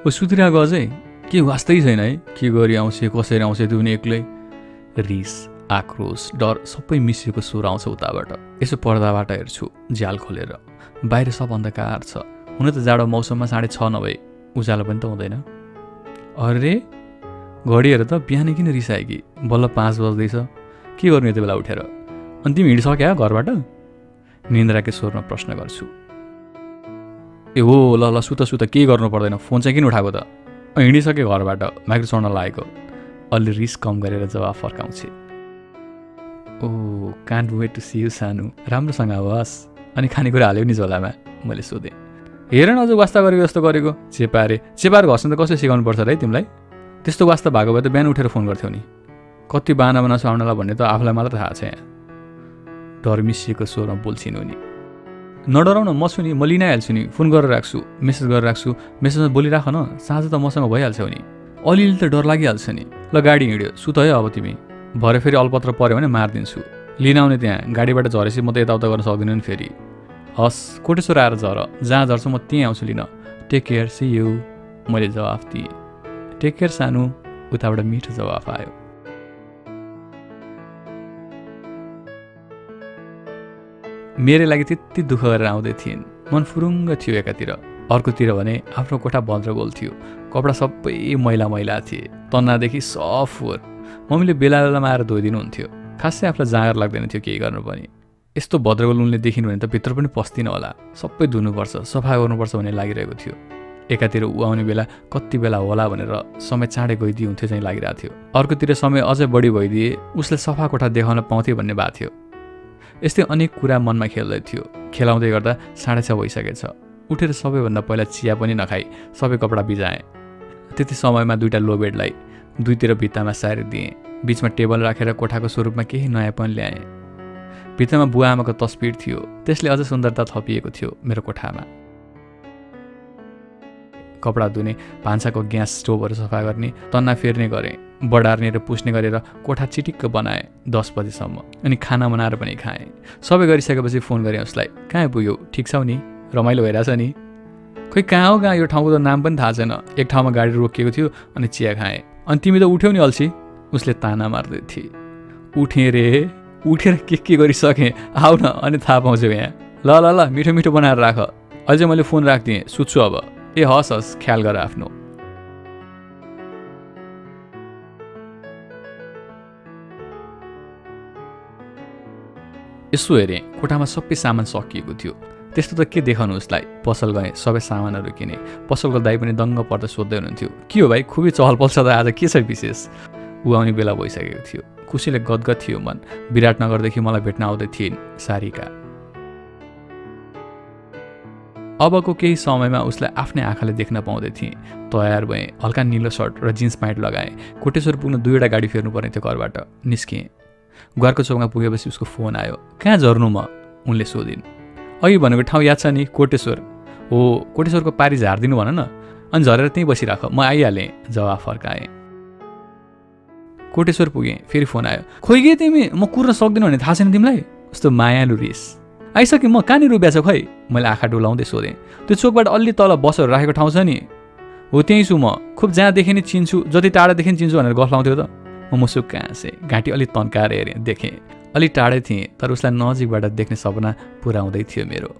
ऊ सुतिरहेको अझै के वास्तै छैन है, के गरी आउँछ कसरी आउँछ त्यो पनि एक्लै। रिस, आक्रोश, डर सबै मिसिएको स्वर आउँछ उताबाट। यसो पर्दाबाट हेर्छु झ्याल खोलेर, बाहिर सब अन्धकार छ। हुन त जाडो मौसममा 6:30 नभए उज्यालो पनि त हुँदैन। अरे घडी हेर त, बिहानै किन रिसाए कि? बल्ल 5 बज्दैछ, के गर्नु यति बेला उठेर? अनि तिमी हिँडिसक्या घरबाट? निन्द्राकै स्वरमा प्रश्न गर्छु। ए हो, ल ल सुत सुत, केही गर्नु पर्दैन, फोन चाहिँ किन उठाएको त? हिँडिसके घरबाट, माइक्रो चढ्न लागेको। अलि रिस कम गरेर जवाफ फर्काउँछे। Oh can't wait to see you Sanu, राम्रोसँग आवास। अनि खानेकुरा हाल्यो नि झोलामा? मैले सोधेँ। हेर न अझ वास्ता गरेको जस्तो गरेको। चेपाएर घस्न त कसले सिकाउनु पर्छ र है तिमीलाई? त्यस्तो वास्ता भएको भए त बिहान उठेर फोन गर्थ्यौ नि। कति बाना बनाउँछु आउनलाई भन्ने त आफूलाई मात्र थाहा छ। यहाँ डर मिसिएको स्वरमा बोल्छिनु नि। नडराउन, म छु नि, म लिन आइहाल्छु नि, फोन गरेर राख्छु, मेसेज गरेर राख्छु, मेसेजमा बोलिराख न, साँझ त मसँग भइहाल्छौ नि। अलिअलि त डर लागिहाल्छ नि। ल गाडी हिँड्यो, सुत है अब तिमी, भरे फेरि अलपत्र पऱ्यो भने मारिदिन्छु। लिन आउने त्यहाँ गाडीबाट झरेपछि म त यताउता गर्न सक्दिनँ नि फेरि। हस्, कोटेश्वर आएर झर, जहाँ झर्छु म त्यहीँ आउँछु लिन। टेक केयर, सी यु, मैले जवाफ दिएँ। टेक केयर सानु, उताबाट मिठो जवाफ आयो। मेरो लागि त्यति दुःख गरेर आउँदै थिइन्। मन फुरुङ्ग थियो एकातिर, अर्कोतिर भने आफ्नो कोठा भद्रगोल थियो। कपडा सबै मैला मैला थिए, तन्नादेखि सब फोहोर। मम्मीले बेला बेलामा आएर धोइदिनुहुन्थ्यो। खासै आफूलाई जाँगर लाग्दैन थियो केही गर्नु पनि। यस्तो भद्रगोल उनले देखिनु भने त भित्र पनि पस्दिनँ होला। सबै धुनुपर्छ, सफा गर्नुपर्छ भन्ने लागिरहेको थियो। एकातिर ऊ आउने बेला कति बेला होला भनेर समय चाँडै गइदिए हुन्थ्यो चाहिँ लागिरहेको थियो। अर्कोतिर समय अझै बढी भइदिए उसले सफा कोठा देखाउन पाउँथे भन्ने भएको थियो। यस्तै अनेक कुरा मनमा खेल्दै थियो। खेलाउँदै गर्दा 6:30 भइसकेछ। उठेर सबैभन्दा पहिला चिया पनि नखाई सबै कपडा भिजाएँ। त्यति समयमा 2टा लो बेडलाई दुईतिर भित्तामा सारिदिएँ। बिचमा टेबल राखेर कोठाको स्वरूपमा केही नयाँपन ल्याएँ। भित्तामा बुवा आमाको तस्बिर थियो, त्यसले अझ सुन्दरता थपिएको थियो मेरो कोठामा। कपडा धुने, भान्साको ग्यास स्टोभहरू सफा गर्ने, तन्ना फेर्ने गरेँ, बढार्ने र पुस्ने गरेर कोठा चिटिक्क बनाएँ 10 बजेसम्म। अनि खाना बनाएर पनि खाएँ। सबै गरिसकेपछि फोन गरेँ उसलाई। कहाँ पुग्यो, ठिक छौ नि, रमाइलो भइरहेछ नि? खोइ कहाँ हो कहाँ, यो ठाउँको त नाम पनि थाहा छैन। एक ठाउँमा गाडी रोकिएको थियो अनि चिया खाएँ। अनि तिमी त उठ्यौ नि अल्छी, उसले ताना मार्दै थिए। उठेँ रे, उठेर के गरिसकेँ, आऊ न अनि थाहा पाउँछौ यहाँ। ल ल ल, मिठो मिठो बनाएर राख, अझै मैले फोन राखिदिएँ, सुत्छु अब। ए हस् हस्, ख्याल गर आफ्नो। यसो हेरेँ, कोठामा सबै सामान सकिएको थियो। त्यस्तो त के देखाउनु उसलाई। पसल गएँ, सबै सामानहरू किनेँ। पसलको दाइ पनि दङ्ग पर्दा सोध्दै हुनुहुन्थ्यो, के हो भाइ, खुबै चहल पहल छ त आज, के छ विशेष? ऊ आउने बेला भइसकेको थियो। खुसीले गदगद थियो मन। विराटनगरदेखि मलाई भेट्न आउँदै थिइन् सारिका। अबको केही समयमा उसलाई आफ्नै आँखाले देख्न पाउँदै थिएँ। तयार भएँ, हल्का निलो सर्ट र जिन्स प्यान्ट लगाएँ। कोटेश्वर पुग्न 2वटा गाडी फेर्नुपर्ने थियो घरबाट। निस्केँ। घरको चौकमा पुगेपछि उसको फोन आयो। कहाँ झर्नु म? उनले सोधिन्। अघि भनेको ठाउँ याद छ नि, कोटेश्वर हो। कोटेश्वरको पारी झारिदिनु भन न, अनि झरेर त्यहीँ बसिराख, म आइहालेँ, जवाफ फर्काएँ। कोटेश्वर पुगेँ, फेरि फोन आयो। खोइ के तिमी, म कुर्न सक्दिनँ भने थाहा छैन तिमीलाई? कस्तो मायालु रिस। आइसके, म कहाँनिर उभिया छ खै? मैले आँखा डुलाउँदै सोधेँ। त्यो चोकबाट अलि तल बसहरू राखेको ठाउँ छ नि, हो त्यहीँ छु म। खुब जहाँदेखि नि चिन्छु, जति टाढादेखि चिन्छु भनेर गफ लाउँथ्यो त। म मुसुक्क हाँसेँ, घाँटी अलि तन्काएर हेरेँ, देखेँ। अलि टाढै थिएँ, तर उसलाई नजिकबाट देख्ने सपना पुरा हुँदै थियो मेरो।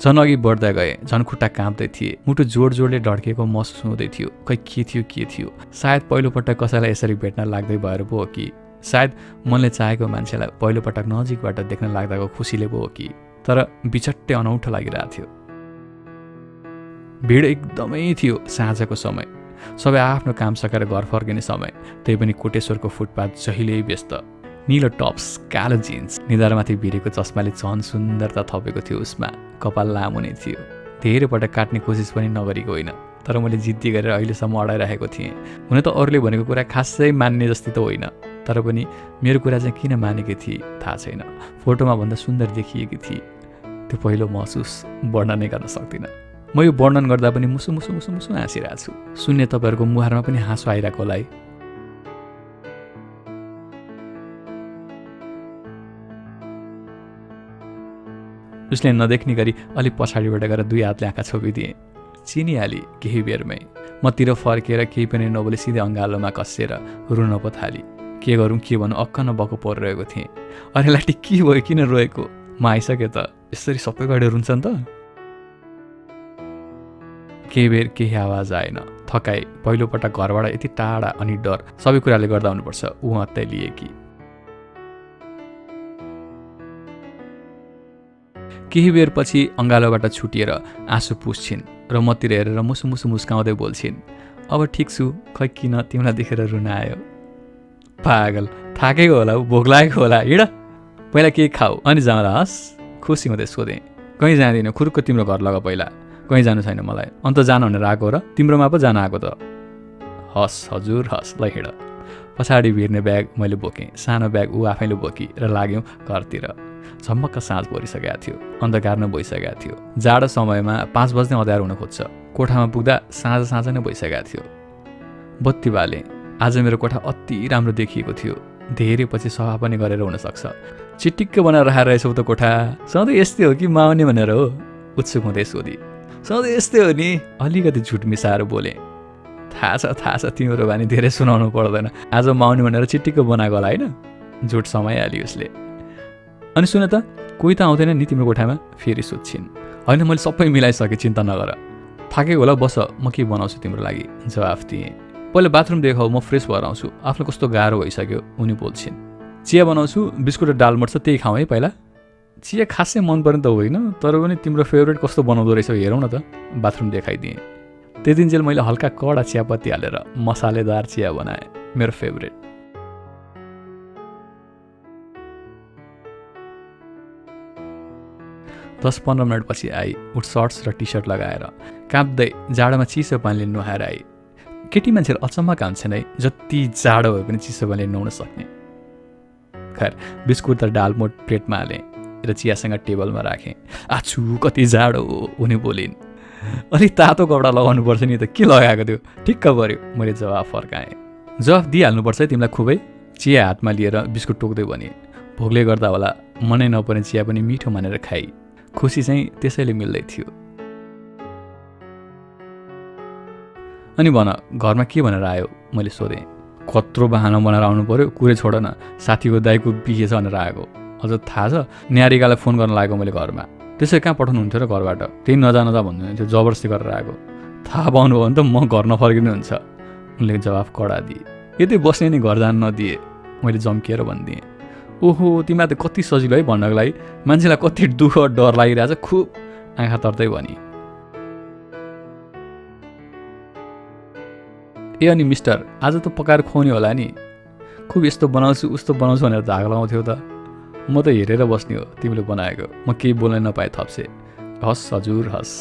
झन् अघि बढ्दै गए, झन् खुट्टा काँप्दै थिए, मुटु जोड जोडले ढड्किएको महसुस हुँदै थियो। खै के थियो? सायद पहिलोपटक कसैलाई यसरी भेट्न लाग्दै भएर पो हो कि? सायद मनले चाहेको मान्छेलाई पहिलोपटक नजिकबाट देख्न लाग्दाको खुसीले पो हो कि? तर बिचट्टै अनौठो लागिरहेको थियो। भिड एकदमै थियो। साँझको समय, सबै आफ्नो काम सकेर घर फर्किने समय। त्यही पनि कोटेश्वरको फुटपाथ जहिल्यै व्यस्त। निलो टप्स, कालो जिन्स, निधारमाथि भिरेको चस्माले झन् सुन्दरता थपेको थियो उसमा। कपाल लामो नै थियो। धेरै पटक काट्ने कोसिस पनि नगरेको होइन, तर मैले जिद्दी गरेर अहिलेसम्म अडाइरहेको थिएँ। हुन त अरूले भनेको कुरा खासै मान्ने जस्तै त होइन, तर पनि मेरो कुरा चाहिँ किन मानेकी थिए थाहा छैन। फोटोमा भन्दा सुन्दर देखिएकी थिए। त्यो पहिलो महसुस वर्णनै गर्न सक्दिनँ। म यो वर्णन गर्दा पनि मुसु मुसु मुसु मुसु हाँसिरहेको छु। सुन्ने तपाईँहरूको मुहारमा पनि हाँसो आइरहेको होला है। उसले नदेख्ने गरी अलिक पछाडिबाट गएर 2 हातले आँखा छोपिदिएँ। चिनिहाली केही बेरमै। मतिर फर्केर केही पनि नबोली सिधै अँगालोमा कसेर रुन पो थाली। के गरौँ के भनौँ अक्क नबक्क परिरहेको थिएँ। अरे लाटी के भयो किन रोएको? म आइसकेँ त। यसरी सबै गाडी रुन्छन् त? केही बेर केही आवाज आएन। थकाइ, पहिलोपटक घरबाट यति टाढा अनि डर सबै कुराले गर्दा हुनुपर्छ। ऊ हत्तै लिए कि केही बेरपछि अँगालोबाट छुटिएर आँसु पुस्छिन् र मतिर हेरेर मुसु मुसु मुस्काउँदै बोल्छिन्। अब ठिक छु, खै किन तिमीलाई देखेर रुन आयो? पागल, थाकेको होला, भोक लागेको होला, हिँड पहिला केही खाऊ अनि जाउँला हस्। खुसी हुँदै सोधेँ। कहीँ जाँदिनँ, खुरुक्क तिम्रो घर लग पहिला। कहीँ जानु छैन मलाई। अन्त जानु भनेर आएको र तिम्रोमा पो जान आएको त। हस् हजुर हस्, ल हिँड। पछाडि भिर्ने ब्याग मैले बोकेँ। सानो ब्याग ऊ आफैले बोकी र लाग्यौँ घरतिर। झम्मक्क साँझ परिसकेको थियो। अन्धकार नै भइसकेको थियो। जाडो समयमा 5 बज्दै अँध्यारो हुन खोज्छ। कोठामा पुग्दा साँझ नै भइसकेको थियो। बत्ती बालेँ। आज मेरो कोठा अति राम्रो देखिएको थियो। धेरै पछि सफा पनि गरेर हुनसक्छ। चिटिक्क बनाएर राखेर रहेछौ त कोठा। सधैँ यस्तै हो कि माउने भनेर हो? उत्सुक हुँदै सोधी। सधैँ यस्तै हो नि। अलिकति झुट मिसाएर बोलेँ। थाहा छ तिम्रो बानी धेरै सुनाउनु पर्दैन। आज माउने भनेर चिटिक्क बनाएको होला होइन? झुट समाइहाल्यो उसले। अनि सुन त, कोही त आउँदैन नि तिम्रो कोठामा? फेरि सोध्छिन्। होइन मैले सबै मिलाइसकेँ, चिन्ता नगर। थाकेको होला, बस म के बनाउँछु तिम्रो लागि, जवाफ दिएँ। पहिला बाथरुम देखाऊ, म फ्रेस भएर आउँछु। आफूलाई कस्तो गाह्रो भइसक्यो, उनी बोल्छिन्। चिया बनाउँछु, बिस्कुट र दाल मर्छ, त्यही खाउँ है पहिला। चिया खासै मन पर्ने त होइन, तर पनि तिम्रो फेभरेट कस्तो बनाउँदो रहेछ हेरौँ न त। बाथरुम देखाइदिएँ। त्यो दिनजेल मैले हल्का कडा चियापत्ती हालेर मसालेदार चिया बनाएँ, मेरो फेभरेट। दस 15 मिनटपछि आई। उठ सर्ट्स र टी सर्ट लगाएर काँप्दै जाडोमा चिसो पानीले नुहाएर आई। केटी मान्छेहरू अचम्म कान्छन् है, जति जाडो भए पनि चिसो पानीले नुहाउन सक्ने। खैर बिस्कुट र दालमोट प्लेटमा हालेँ र चियासँग टेबलमा राखेँ। आछु कति जाडो, उनी बोलिन्। अलिक तातो कपडा लगाउनु पर्छ नि त, के लगाएको थियो? ठिक्क पर्यो, मैले जवाफ फर्काएँ। जवाफ दिइहाल्नुपर्छ है तिमीलाई खुबै। चिया हातमा लिएर बिस्कुट टोक्दै भने। भोकले गर्दा होला मनै नपर्ने चिया पनि मिठो मानेर खाई। खुसी चाहिँ त्यसैले मिल्दै थियो। अनि भन घरमा के भनेर आयो? मैले सोधेँ। कत्रो बहाना बनाएर आउनु पर्यो, कुरै छोड न, साथीको दाइको बिहे छ भनेर आएको। अझ थाहा छ न्यारिकालाई फोन गर्न लागेको मैले घरमा। त्यसै कहाँ पठाउनुहुन्थ्यो र घरबाट? त्यही नजान त भन्नुहुन्थ्यो, जबरजस्ती गरेर आएको। थाहा पाउनुभयो भने त म घर नफर्किनु हुन्छ। उनले जवाफ कडा दिए। यतै बस्ने नि घर जान नदिए, मैले जम्किएर भनिदिएँ। ओहो तिमीलाई त कति सजिलो है भन्नको लागि, मान्छेलाई कति दुःख डर लागिरहेछ, खुब आँखा तर्दै भनी। ए अनि मिस्टर, आज त पकाएर खुवाउने होला नि? खुब यस्तो बनाउँछु उस्तो बनाउँछु भनेर धाग लगाउँथ्यौ त। म त हेरेर बस्ने हो तिमीले बनाएको, म केही बोल्न नपाए थप्से। हस् हजुर हस्।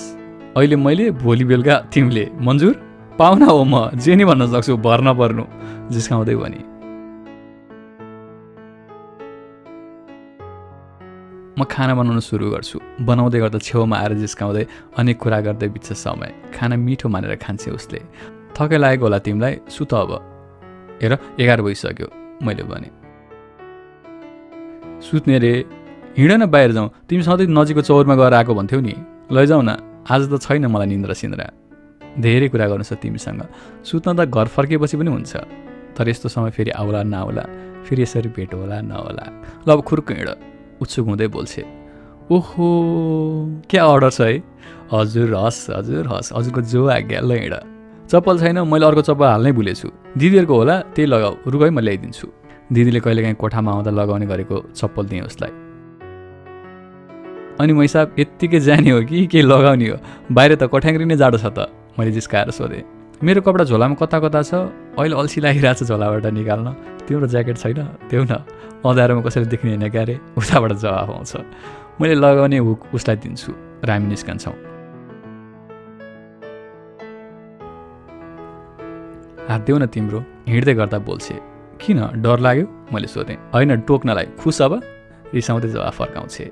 अहिले मैले, भोलि बेलुका तिमीले। मन्जुर? पाहुना हो म, जे नि भन्न सक्छु, भर नपर्नु, जिस्काउँदै भनी। म खाना बनाउन सुरु गर्छु। बनाउँदै गर्दा छेउमा आएर जिस्काउँदै अनेक कुरा गर्दै बित्छ समय। खाना मिठो मानेर खान्छे उसले। थकै लागेको होला तिमीलाई, सुत अब। हेर 11 बजिसक्यो, मैले भने। सुत्ने रे? हिँड न बाहिर जाउँ। तिमी सधैँ नजिकको चौरमा गएर आएको भन्थ्यौ नि, लैजाऊ न। आज त छैन मलाई निन्द्रा सिन्द्रा। धेरै कुरा गर्नु छ तिमीसँग। सुत्न त घर फर्किएपछि पनि हुन्छ, तर यस्तो समय फेरि आउला नआउला, फेरि यसरी भेट होला नहोला। ल अब खुर्क हिँड, उत्सुक हुँदै बोल्छे। ओहो क्या अर्डर छ है? हजुर हस् हजुर हस्, हजुरको जो आज्ञा। ल हिँड। चप्पल छैन? मैले अर्को चप्पल हाल्नै भुलेछु। दिदीहरूको होला, त्यही लगाऊ। रुख है म ल्याइदिन्छु। दिदीले कहिलेकाहीँ कोठामा आउँदा लगाउने गरेको चप्पल दिएँ उसलाई। अनि मैसाब यत्तिकै जाने हो कि केही लगाउने हो? बाहिर त कठ्याङ्ग्री नै जाडो छ त, मैले जिस्काएर सोधेँ। मेरो कपडा झोलामा कता कता छ, अहिले अल्छी लागिरहेको छ झोलाबाट निकाल्न। तिम्रो ज्याकेट छैन? देऊ न, अँध्यारोमा कसरी देख्ने होइन क्यारे? उताबाट जवाफ आउँछ। मैले लगाउने हुक उसलाई दिन्छु र हामी निस्कन्छौँ। हात देऊ न तिम्रो, हिँड्दै गर्दा बोल्छे। किन डर लाग्यो? मैले सोधेँ। होइन टोक्नलाई। खुस अब? रिसाउँदै जवाफ फर्काउँछे।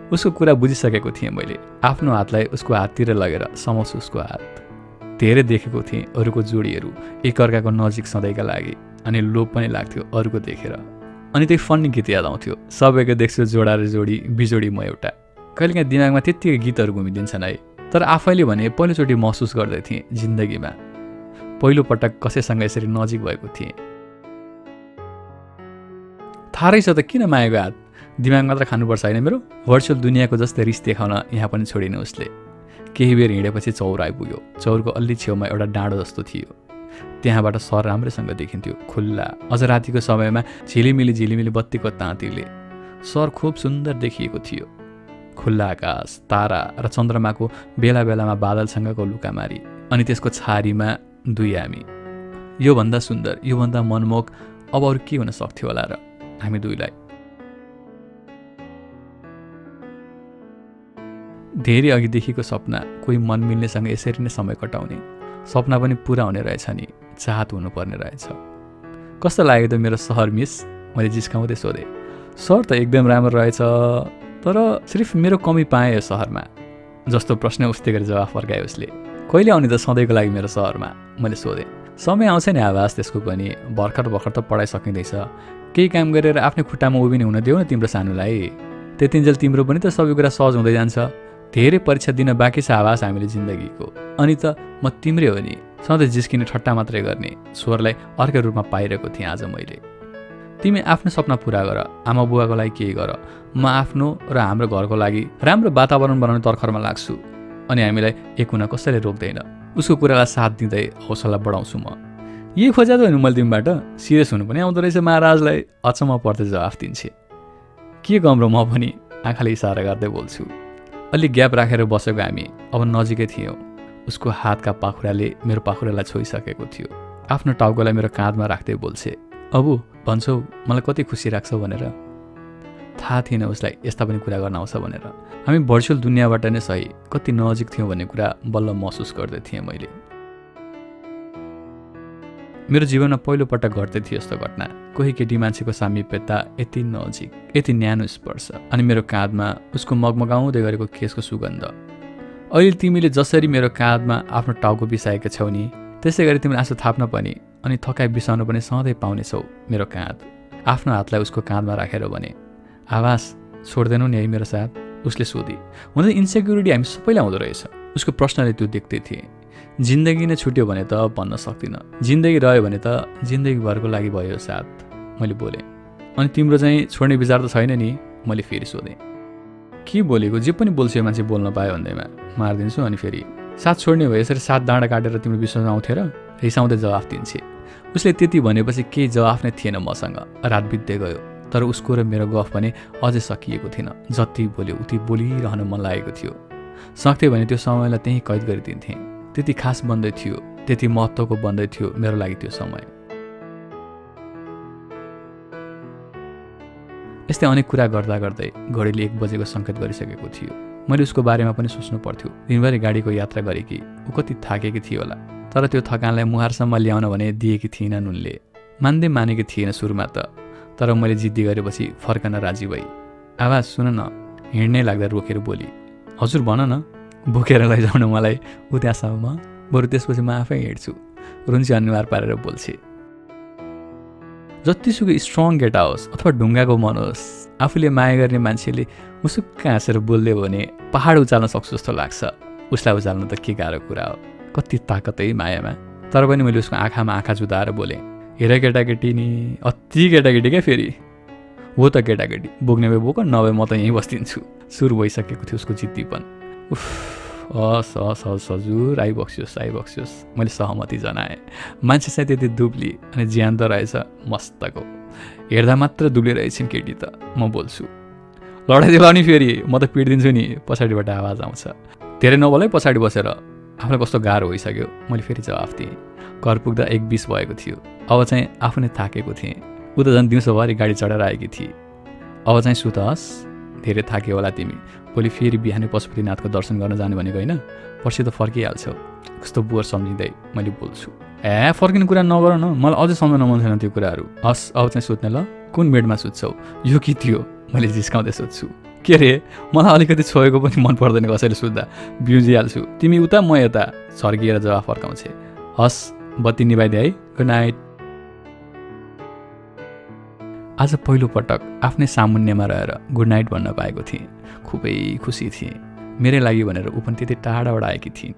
उसको कुरा बुझिसकेको थिएँ मैले। आफ्नो हातलाई उसको हाततिर लगेर समाउँछु उसको हात। धेरै देखेको थिएँ अरूको जोडीहरू एकअर्काको नजिक सधैँका लागि, अनि लोभ पनि लाग्थ्यो अरूको देखेर। अनि त्यही फन्नी गीत याद आउँथ्यो। सबैको देख्छु जोडा र जोडी, बिजोडी म एउटा। कहिलेकाहीँ दिमागमा त्यत्तिकै गीतहरू घुमिदिन्छन् है। तर आफैले भने पहिलोचोटि महसुस गर्दै थिएँ जिन्दगीमा पहिलोपटक कसैसँग यसरी नजिक भएको थिएँ। थाहा रहेछ त किन मायाको हात दिमाग मात्र खानुपर्छ होइन मेरो। भर्चुअल दुनियाँको जस्तै रिस देखाउन यहाँ पनि छोडिन उसले। केही बेर हिँडेपछि चौर आइपुग्यो। चौरको अल्ली छेउमा एउटा डाँडो जस्तो थियो। त्यहाँबाट सहर राम्रैसँग देखिन्थ्यो, खुल्ला। अझ रातिको समयमा झिलिमिली बत्तीको ताँतीले सहर खुब सुन्दर देखिएको थियो। खुल्ला आकाश, तारा र चन्द्रमाको बेला बेलामा बादलसँगको लुकामारी, अनि त्यसको छारीमा दुई हामी। योभन्दा सुन्दर, योभन्दा मनमोहक अब अरू के हुन सक्थ्यो होला र हामी दुईलाई। धेरै अघिदेखिको सपना, कोही मन मिल्नेसँग यसरी नै समय कटाउने सपना पनि पुरा हुने रहेछ नि, चाहत हुनुपर्ने रहेछ। कस्तो लाग्यो त मेरो सहर मिस, मैले जिस्काउँदै सोधेँ। सहर त एकदम राम्रो रहेछ, तर सिर्फ मेरो कमी पाएँ यो सहरमा जस्तो प्रश्न उस्तै गरी जवाफ फर्कायो उसले। कहिले आउने त सधैँको लागि मेरो सहरमा, मैले सोधेँ। समय आउँछ नि आवाज त्यसको पनि, भर्खर त पढाइ सकिँदैछ। केही काम गरेर आफ्नै खुट्टामा उभिने हुन देऊ न तिम्रो सानोलाई। त्यतिन्जेल तिम्रो पनि त सबै कुरा सहज हुँदै जान्छ। धेरै परीक्षा दिन बाँकी छ आवाज हामीले जिन्दगीको। अनि त म तिम्रै हो नि, सधैँ जिस्किने ठट्टा मात्रै गर्ने स्वरलाई अर्कै रूपमा पाइरहेको थिएँ आज मैले। तिमी आफ्नो सपना पुरा गर, आमा बुवाको लागि केही गर, म आफ्नो र हाम्रो घरको लागि राम्रो वातावरण बनाउने तर्खरमा लाग्छु। अनि हामीलाई एक हुन कसैले रोक्दैन। उसको कुरालाई साथ दिँदै हौसला बढाउँछु म। यही खोज्या त होइन मैले तिमीबाट, सिरियस हुनु पनि आउँदो रहेछ महाराजलाई, अचम्म पर्दै जवाफ दिन्छे। के गम्रो म पनि आँखाले इसारा गर्दै बोल्छु। अलि ग्याप राखेर बसेको हामी अब नजिकै थियौँ। उसको हातका पाखुराले मेरो पाखुरालाई छोइसकेको थियो। आफ्नो टाउकोलाई मेरो काँधमा राख्दै बोल्छे। अबु भन्छौ मलाई कति खुसी राख्छौ भनेर। थाहा थिएन उसलाई यस्ता पनि कुरा गर्न आउँछ भनेर। हामी भर्चुअल दुनियाँबाट नै सही कति नजिक थियौँ भन्ने कुरा बल्ल महसुस गर्दै थिएँ मैले। मेरो जीवनमा पहिलोपटक घट्दै थियो यस्तो घटना। कोही केटी मान्छेको सामिप्यता यति नजिक, यति न्यानो स्पर्श, अनि मेरो काँधमा उसको मगमगाउँदै गरेको केसको सुगन्ध। अहिले तिमीले जसरी मेरो काँधमा आफ्नो टाउको बिसाएका छौ नि, त्यसै गरी तिमीले आँसु थाप्न पनि अनि थकाइ बिसाउनु पनि सधैँ पाउनेछौ मेरो काँध। आफ्नो हातलाई उसको काँधमा राखेर भने, आवाज छोड्दैनौ नि है मेरो साथ, उसले सोधी। हुन त इन्सेक्युरिटी हामी सबैलाई आउँदो रहेछ। उसको प्रश्नले त्यो देख्दै थिएँ। जिन्दगी नै छुट्यो भने त भन्न सक्दिनँ, जिन्दगी रह्यो भने त जिन्दगीभरको लागि भयो साथ, मैले बोलेँ। अनि तिम्रो चाहिँ छोड्ने विचार त छैन नि, मैले फेरि सोधेँ। के बोलेको, जे पनि बोल्छु यो मान्छे बोल्न पायो भन्दैमा मारिदिन्छु। अनि फेरि साथ छोड्ने भयो यसरी साथ डाँडा काटेर तिम्रो विश्वास आउँथ्यो र, रिसाउँदै जवाफ दिन्छे। उसले त्यति भनेपछि केही जवाफ नै थिएन मसँग। रात बित्दै गयो, तर उसको र मेरो गफ भने अझै सकिएको थिएन। जति बोल्यो उति बोलिरहन मन लागेको थियो। सक्थ्यो भने त्यो समयलाई त्यहीँ कैद गरिदिन्थेँ। त्यति खास बन्दै थियो, त्यति महत्त्वको बन्दै थियो मेरो लागि त्यो समय। यस्तै अनेक कुरा गर्दा गर्दै घडीले 1 बजेको सङ्केत गरिसकेको थियो। मैले उसको बारेमा पनि सोच्नु पर्थ्यो। दिनभरि गाडीको यात्रा गरेकी ऊ कति थाकेकी थियो होला, तर त्यो थकानलाई मुहारसम्म ल्याउन भने दिएकी थिइनन् उनले। मान्दै मानेकी थिएन सुरुमा त, तर मैले जिद्दी गरेपछि फर्कन राजी भई। आवाज सुन न, हिँड्नै लाग्दा रोकेर बोली। हजुर भन न, बोकेर लैजाउन मलाई ऊ त्यहाँसम्म, बरु त्यसपछि म आफै हिँड्छु, रुन्ची अनुहार पारेर बोल्छे। जतिसुकै स्ट्रङ केटा होस् अथवा ढुङ्गाको मन होस्, आफूले माया गर्ने मान्छेले मुसुक्क हाँसेर बोल्दै भने पहाड उचाल्न सक्छु जस्तो लाग्छ। उसलाई उचाल्नु त के गाह्रो कुरा हो, कति ताकत है मायामा। तर पनि मैले उसको आँखामा आँखा जुदाएर बोलेँ, हेर केटाकेटी नि, अति केटाकेटी क्या फेरि। हो त केटाकेटी, बोक्ने भए बोक, नभए म त यहीँ बस्दिन्छु। सुरु भइसकेको थियो उसको जिद्दीपन। उफ, हस् हस् हस् हजुर, आइबक्सियोस्। मैले सहमति जनाएँ। मान्छे चाहिँ त्यति दुब्ली अनि ज्यान त रहेछ मस्तको। हेर्दा मात्र दुब्ली रहेछन् केटी त, म बोल्छु। लडाइदियो नि फेरि, म त पिटिदिन्छु नि, पछाडिबाट आवाज आउँछ। धेरै नबोल है, पछाडि बसेर, आफूलाई कस्तो गाह्रो भइसक्यो, मैले फेरि जवाफ दिएँ। घर पुग्दा 1:20 भएको थियो। अब चाहिँ आफू नै थाकेको थिएँ। ऊ त झन् दिउँसोभरि गाडी चढेर आएकी थिए। अब चाहिँ सुतहस्, धेरै थाक्यो होला तिमी, भोलि फेरि बिहानै पशुपतिनाथको दर्शन गर्न जाने भनेको होइन, पर्सि त फर्किहाल्छौ। कस्तो बोर सम्झिँदै मैले बोल्छु। फर्किने कुरा नगर न, मलाई अझै सम्झन मन छैन त्यो कुराहरू। हस्, अब चाहिँ सुत्ने ल, कुन बेडमा सुत्छौ? यो के थियो, मैले जिस्काउँदै सोध्छु। के रे, मलाई अलिकति छोएको पनि मन पर्दैन कसैले सुत्दा, बिउजिहाल्छु। तिमी उता म यता, छर्किएर जवाफ फर्काउँछे। हस्, बत्ती निभाइदिए है, गुड नाइट। आज पहिलोपटक आफ्नै सामुन्यमा रहेर गुड नाइट भन्न पाएको थिएँ। खुबै खुसी थिएँ। मेरै लागि भनेर ऊ पनि त्यति टाढाबाट आएकी थिइन्।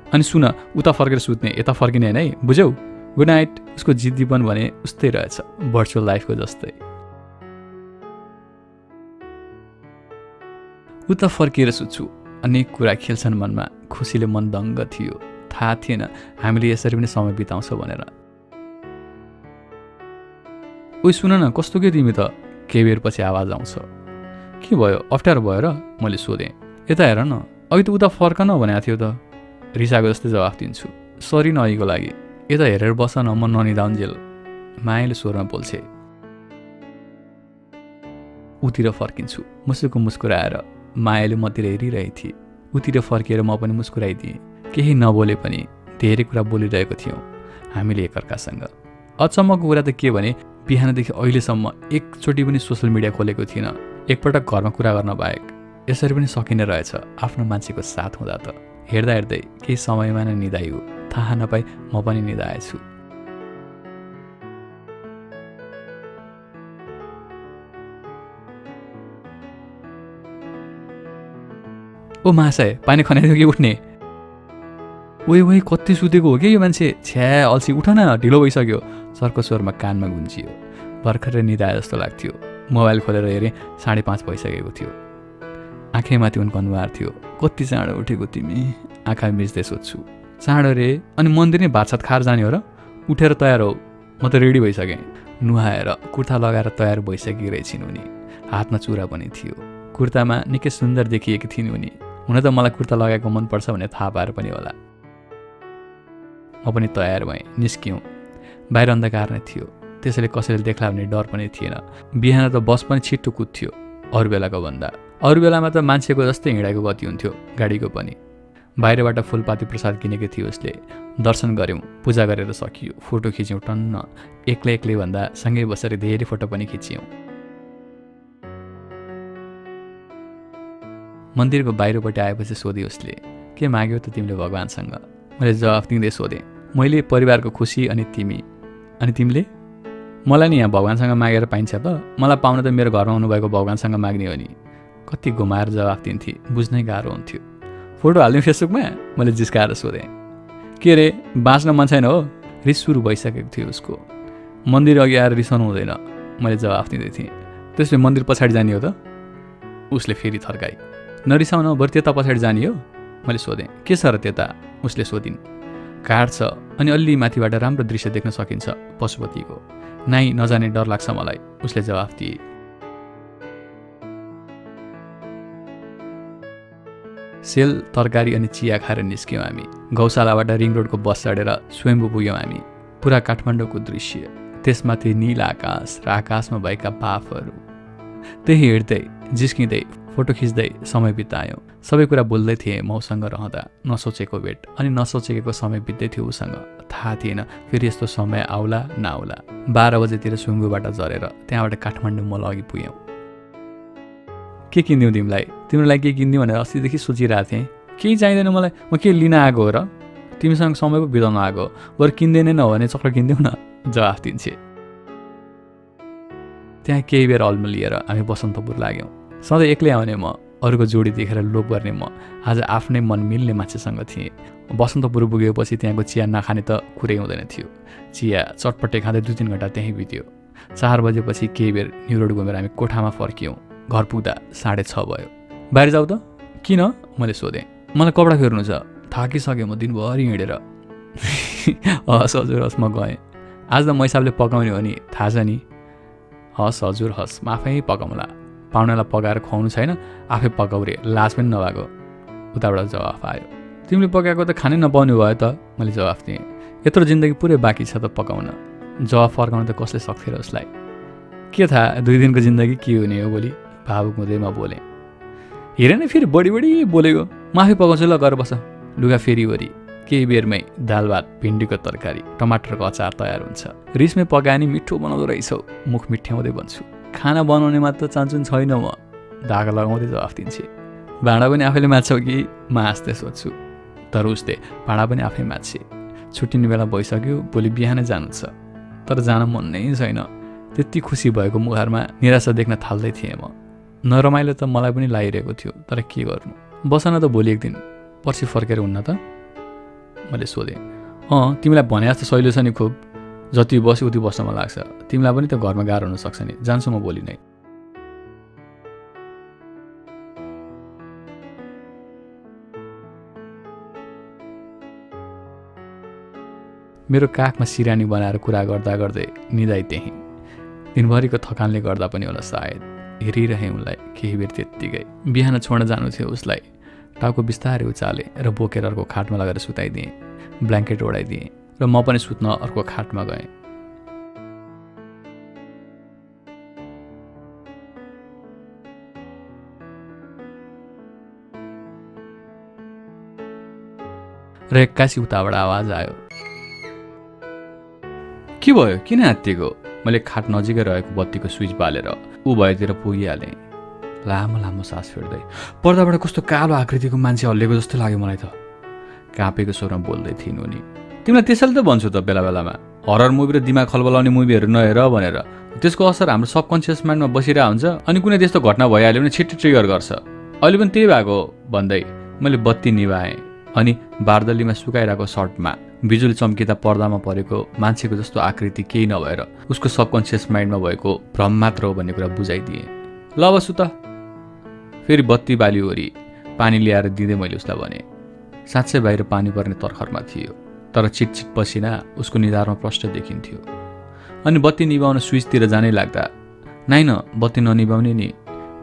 अनि सुन, उता फर्केर सुत्ने, यता फर्किने होइन है, बुझ्यौ? Good night. उसको जिद्दीपन भने उस्तै रहेछ, भर्चुअल लाइफको जस्तै। उता फर्किएर सुत्छु। अनेक कुरा खेल्छन् मनमा। खुसीले मन दङ्ग थियो। थाहा थिएन हामीले यसरी पनि समय बिताउँछौँ भनेर। उही सुन न, कस्तो के तिमी त? केही बेरपछि आवाज आउँछ। के भयो, अप्ठ्यारो भयो र? मैले सोधेँ। यता हेर न, अघि त उता फर्क न भनेको थियो त। रिसाको जस्तै जवाफ दिन्छु। सरी न अहिलेको लागि। यता हेरेर बस न, म ननिदाउन्जेल। मायाले स्वरमा बोल्छे। उतिर फर्किन्छु। मुसुको मुस्कुराएर। मायाले मतिर हेरिरहेकी थिए। उतिर फर्किएर म पनि मुस्कुराइदिएँ। केही नबोले पनि धेरै कुरा बोलिरहेको थियौँ हामीले एकअर्कासँग। अचम्मको कुरा त के भने बिहानदेखि अहिलेसम्म एकचोटि पनि सोसल मिडिया खोलेको थिइनँ, एकपटक घरमा कुरा गर्न बाहेक। यसरी पनि सकिने रहेछ आफ्नो मान्छेको साथ हुँदा त। हेर्दा हेर्दै केही समयमा नै निदाइयो। थाहा नपाई म पनि निदाएछु। ओ महाशय, पानी खनाइदियो कि उठ्ने? ओइ कति सुतेको हो कि यो मान्छे? छ्या अल्छी, उठ न, ढिलो भइसक्यो। सरको स्वरमा कानमा गुन्जियो। भर्खरै निदाए जस्तो लाग्थ्यो। मोबाइल खोलेर हेरेँ, 5:30 भइसकेको थियो। आँखैमाथि उनको अनुहार थियो। कति चाँडो उठेको तिमी? आँखा मिच्दै सोध्छु। चाँडो रे? अनि मन्दिर नै भातसात खाएर जाने हो र? उठेर तयार हो। म त रेडी भइसकेँ। नुहाएर कुर्ता लगाएर तयार भइसकेकी रहेछिन् उनी। हातमा चुरा पनि थियो। कुर्तामा निकै सुन्दर देखिएकी थिइन् उनी। हुन त मलाई कुर्ता लगाएको मनपर्छ भन्ने थाहा पाएर पनि होला। म पनि तयार भएँ। निस्क्यौँ। बाहिर अन्धकार नै थियो, त्यसैले कसैले देख्ला भन्ने डर पनि थिएन। बिहान त बस पनि छिट्टो कुद्थ्यो अरू बेलाको भन्दा। अरू बेलामा त मान्छेको जस्तै हिँडाएको गति हुन्थ्यो गाडीको पनि। बाहिरबाट फुलपाती प्रसाद किनेको थियो उसले। दर्शन गऱ्यौँ, पूजा गरेर सकियो। फोटो खिच्यौँ टन्न। एक्लै एक्लै भन्दा सँगै बसेर धेरै फोटो पनि खिच्यौँ। मन्दिरको बाहिरपट्टि आएपछि सोधे उसले, के माग्यौ त तिमीले भगवान्सँग? मैले जवाफ दिँदै सोधेँ, मैले परिवारको खुसी अनि तिमी। अनि तिमीले? मलाई नि यहाँ भगवान्सँग मागेर पाइन्छ त? मलाई पाउन त मेरो घरमा आउनुभएको भगवान्सँग माग्ने हो नि। कति घुमाएर जवाफ दिन्थे, बुझ्नै गाह्रो हुन्थ्यो। फोटो हाल्ने फेसबुकमा? मैले जिस्काएर सोधेँ। के रे, बाँच्न मन छैन हो? रिस सुरु भइसकेको थियो उसको। मन्दिर अघि आएर रिसाउनु हुँदैन, मैले जवाफ दिँदै थिएँ। त्यसले मन्दिर पछाडि जाने हो त? उसले फेरि थर्काई। नरिसाउन, बरु त्यता पछाडि जाने हो? मैले सोधेँ। के छ र त्यता? उसले सोधिन्। काठ छ अनि अलि माथिबाट राम्रो दृश्य देख्न सकिन्छ पशुपतिको। नाइ, नजाने डर लाग्छ मलाई, उसले जवाफ दिए। सेल, तरकारी अनि चिया खाएर निस्क्यौँ हामी। गौशालाबाट रिङ रोडको बस चढेर स्वयम्भू पुग्यौँ हामी। पुरा काठमाडौँको दृश्य, त्यसमाथि नील आकाश र आकाशमा भएका बाफहरू। त्यही हेर्दै जिस्किँदै फोटो खिच्दै समय बितायौँ। सबै कुरा बोल्दै थिएँ मौसँग रहँदा। नसोचेको भेट अनि नसोचेको समय बित्दै थियो उसँग। थाहा थिएन फेरि यस्तो समय आउला नआउला। 12 बजेतिर सुङ्गुबाट झरेर त्यहाँबाट काठमाडौँ मल अघि पुग्यौँ। के किनिदिउँ तिमीलाई? तिम्रो लागि के किनिदिउँ भनेर अस्तिदेखि सोचिरहेको थिएँ। केही चाहिँदैन मलाई, म के लिन आएको हो र? तिमीसँग समय पो बिताउन आएको। बरु किन्दैन न हो भने चक्लेट किनिदिउँ न, जवाफ दिन्छे। त्यहाँ केही बेर अल्म लिएर हामी बसन्तपुर लाग्यौँ। सधैँ एक्लै आउने म, अरूको जोडी देखेर लोभ गर्ने म, आज आफ्नै मन मिल्ने मान्छेसँग थिएँ। बसन्तपुर पुगेपछि त्यहाँको चिया नखाने त कुरै हुँदैन थियो। चिया चटपटे खाँदै 2-3 घन्टा त्यहीँ बित्यो। 4 बजेपछि केही बेर न्यु रोड घुमेर हामी कोठामा फर्कियौँ। घर पुग्दा 6:30 भयो। बाहिर जाऊ त? किन? मैले सोधेँ। मलाई कपडा फेर्नु छ, थाकिसकेँ म दिनभरि हिँडेर। हस् हजुर हस्, म गएँ। आज त म हिसाबले पकाउने हो नि, थाहा छ नि? हस् हजुर हस्, म आफै पकाउँला। पाहुनालाई पकाएर खुवाउनु छैन, आफै पकाउरे, लाज पनि नभएको। उताबाट जवाफ आयो। तिमीले पकाएको त खानै नपाउने भयो त? मैले जवाफ दिएँ। यत्रो जिन्दगी पुरै बाँकी छ त पकाउन। जवाफ फर्काउन त कसले सक्थ्यो र उसलाई? के थाहा 2 दिनको जिन्दगी के हुने हो भोलि? भावुक हुँदै म बोलेँ। हेर न फेरि बढी बोलेको। म आफै पकाउँछु ल, गरेर बस। लुगा फेरि वरी। केही बेरमै दाल भात, भिन्डीको तरकारी, टमाटरको अचार तयार हुन्छ। रिसमै पकाए नि मिठो बनाउँदो रहेछौ, मुख मिठ्याउँदै भन्छु। खाना बनाउने मात्र चान्चुन छैन म, धागा लगाउँदै जवाफ दिन्छे। भाँडा पनि आफैले माझ्छौ कि? म हाँस्दै सोध्छु। तर उसले भाँडा पनि आफै माझ्छे। छुट्टिने बेला भइसक्यो, भोलि बिहानै जानु छ, तर जान मन नै छैन। त्यति खुसी भएको मुहारमा निराशा देख्न थाल्दै थिएँ म। नरमाइलो त मलाई पनि लागिरहेको थियो, तर के गर्नु, बस न त भोलि एक दिन, पर्सि फर्केर हुन्न त? मैले सोधेँ। तिमीलाई भने जस्तो सहिलो छ नि खुब, जति बस्यो उति बस्न मन लाग्छ। तिमीलाई पनि त घरमा गाह्रो हुनसक्छ नि, जान्छु म भोलि नै। मेरो काखमा सिरानी बनाएर कुरा गर्दा गर्दै निदाइ त्यहीँ। दिनभरिको थकानले गर्दा पनि होला सायद, हेरिरहेँ उनलाई केही बेर त्यत्तिकै। बिहान छोड्न जानु थियो उसलाई। टाउको बिस्तारै उचाले र बोकेर अर्को खाटमा लगेर सुताइदिएँ। ब्ल्याङ्केट ओढाइदिएँ र म पनि सुत्न अर्को खाटमा गएँ। र एक्कासी उताबाट आवाज आयो। के भयो, किन हाँत्तिएको? मैले खाट नजिकै रहेको बत्तीको स्विच बालेर ऊ भएतिर पुगिहालेँ। लामो लामो सास फेर्दै, पर्दाबाट कस्तो कालो आकृतिको मान्छे हल्लेको जस्तो लाग्यो मलाई त। काँपेको स्वरमा बोल्दै थिइन् उनी। तिमीलाई त्यसैले त भन्छु त बेला बेलामा, हरर मुभी र दिमाग खलबलाउने मुभीहरू नहेर भनेर। त्यसको असर हाम्रो सबकन्सियस माइन्डमा बसिरहेको हुन्छ, अनि कुनै त्यस्तो घटना भइहाल्यो भने छिट्टै ट्रिगर गर्छ। अहिले पनि त्यही भएको भन्दै मैले बत्ती निभाएँ अनि बारदलीमा सुकाइरहेको सर्टमा बिजुली चम्किँदा पर्दामा परेको मान्छेको जस्तो आकृति केही नभएर उसको सबकन्सियस माइन्डमा भएको भ्रम मात्र हो भन्ने कुरा बुझाइदिएँ। ल अब सुत। फेरि बत्ती बालिवरी पानी ल्याएर दिँदै मैले उसलाई भने। साँच्चै बाहिर पानी पर्ने तर्खरमा थियो, तर चिटचिट पसिना उसको निधारमा प्रष्ट देखिन्थ्यो। अनि बत्ती निभाउन स्विचतिर जानै लाग्दा, नाइन बत्ती ननिभाउने नि,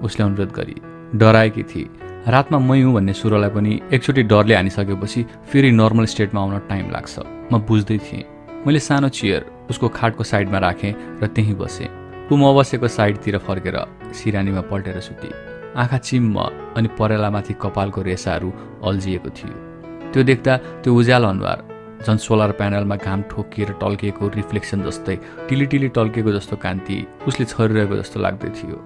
उसले अनुरोध गरी। डराएकी थिए। रातमा मै हुँ भन्ने सुरलाई पनि एकचोटि डरले हानिसकेपछि फेरि नर्मल स्टेटमा आउन टाइम लाग्छ। म बुझ्दै थिएँ। मैले सानो चेयर उसको खाटको साइडमा राखेँ र त्यहीँ बसेँ। ऊ म बसेको साइडतिर फर्केर सिरानीमा पल्टेर सुती। आँखा चिम्म अनि परेलामाथि कपालको रेसाहरू अल्झिएको थियो। त्यो देख्दा त्यो उज्यालो अनुहार झन् सोलर प्यानलमा घाम ठोकिएर टल्किएको रिफ्लेक्सन जस्तै टिली टल्किएको जस्तो कान्ति उसले छरिरहेको जस्तो लाग्दै थियो।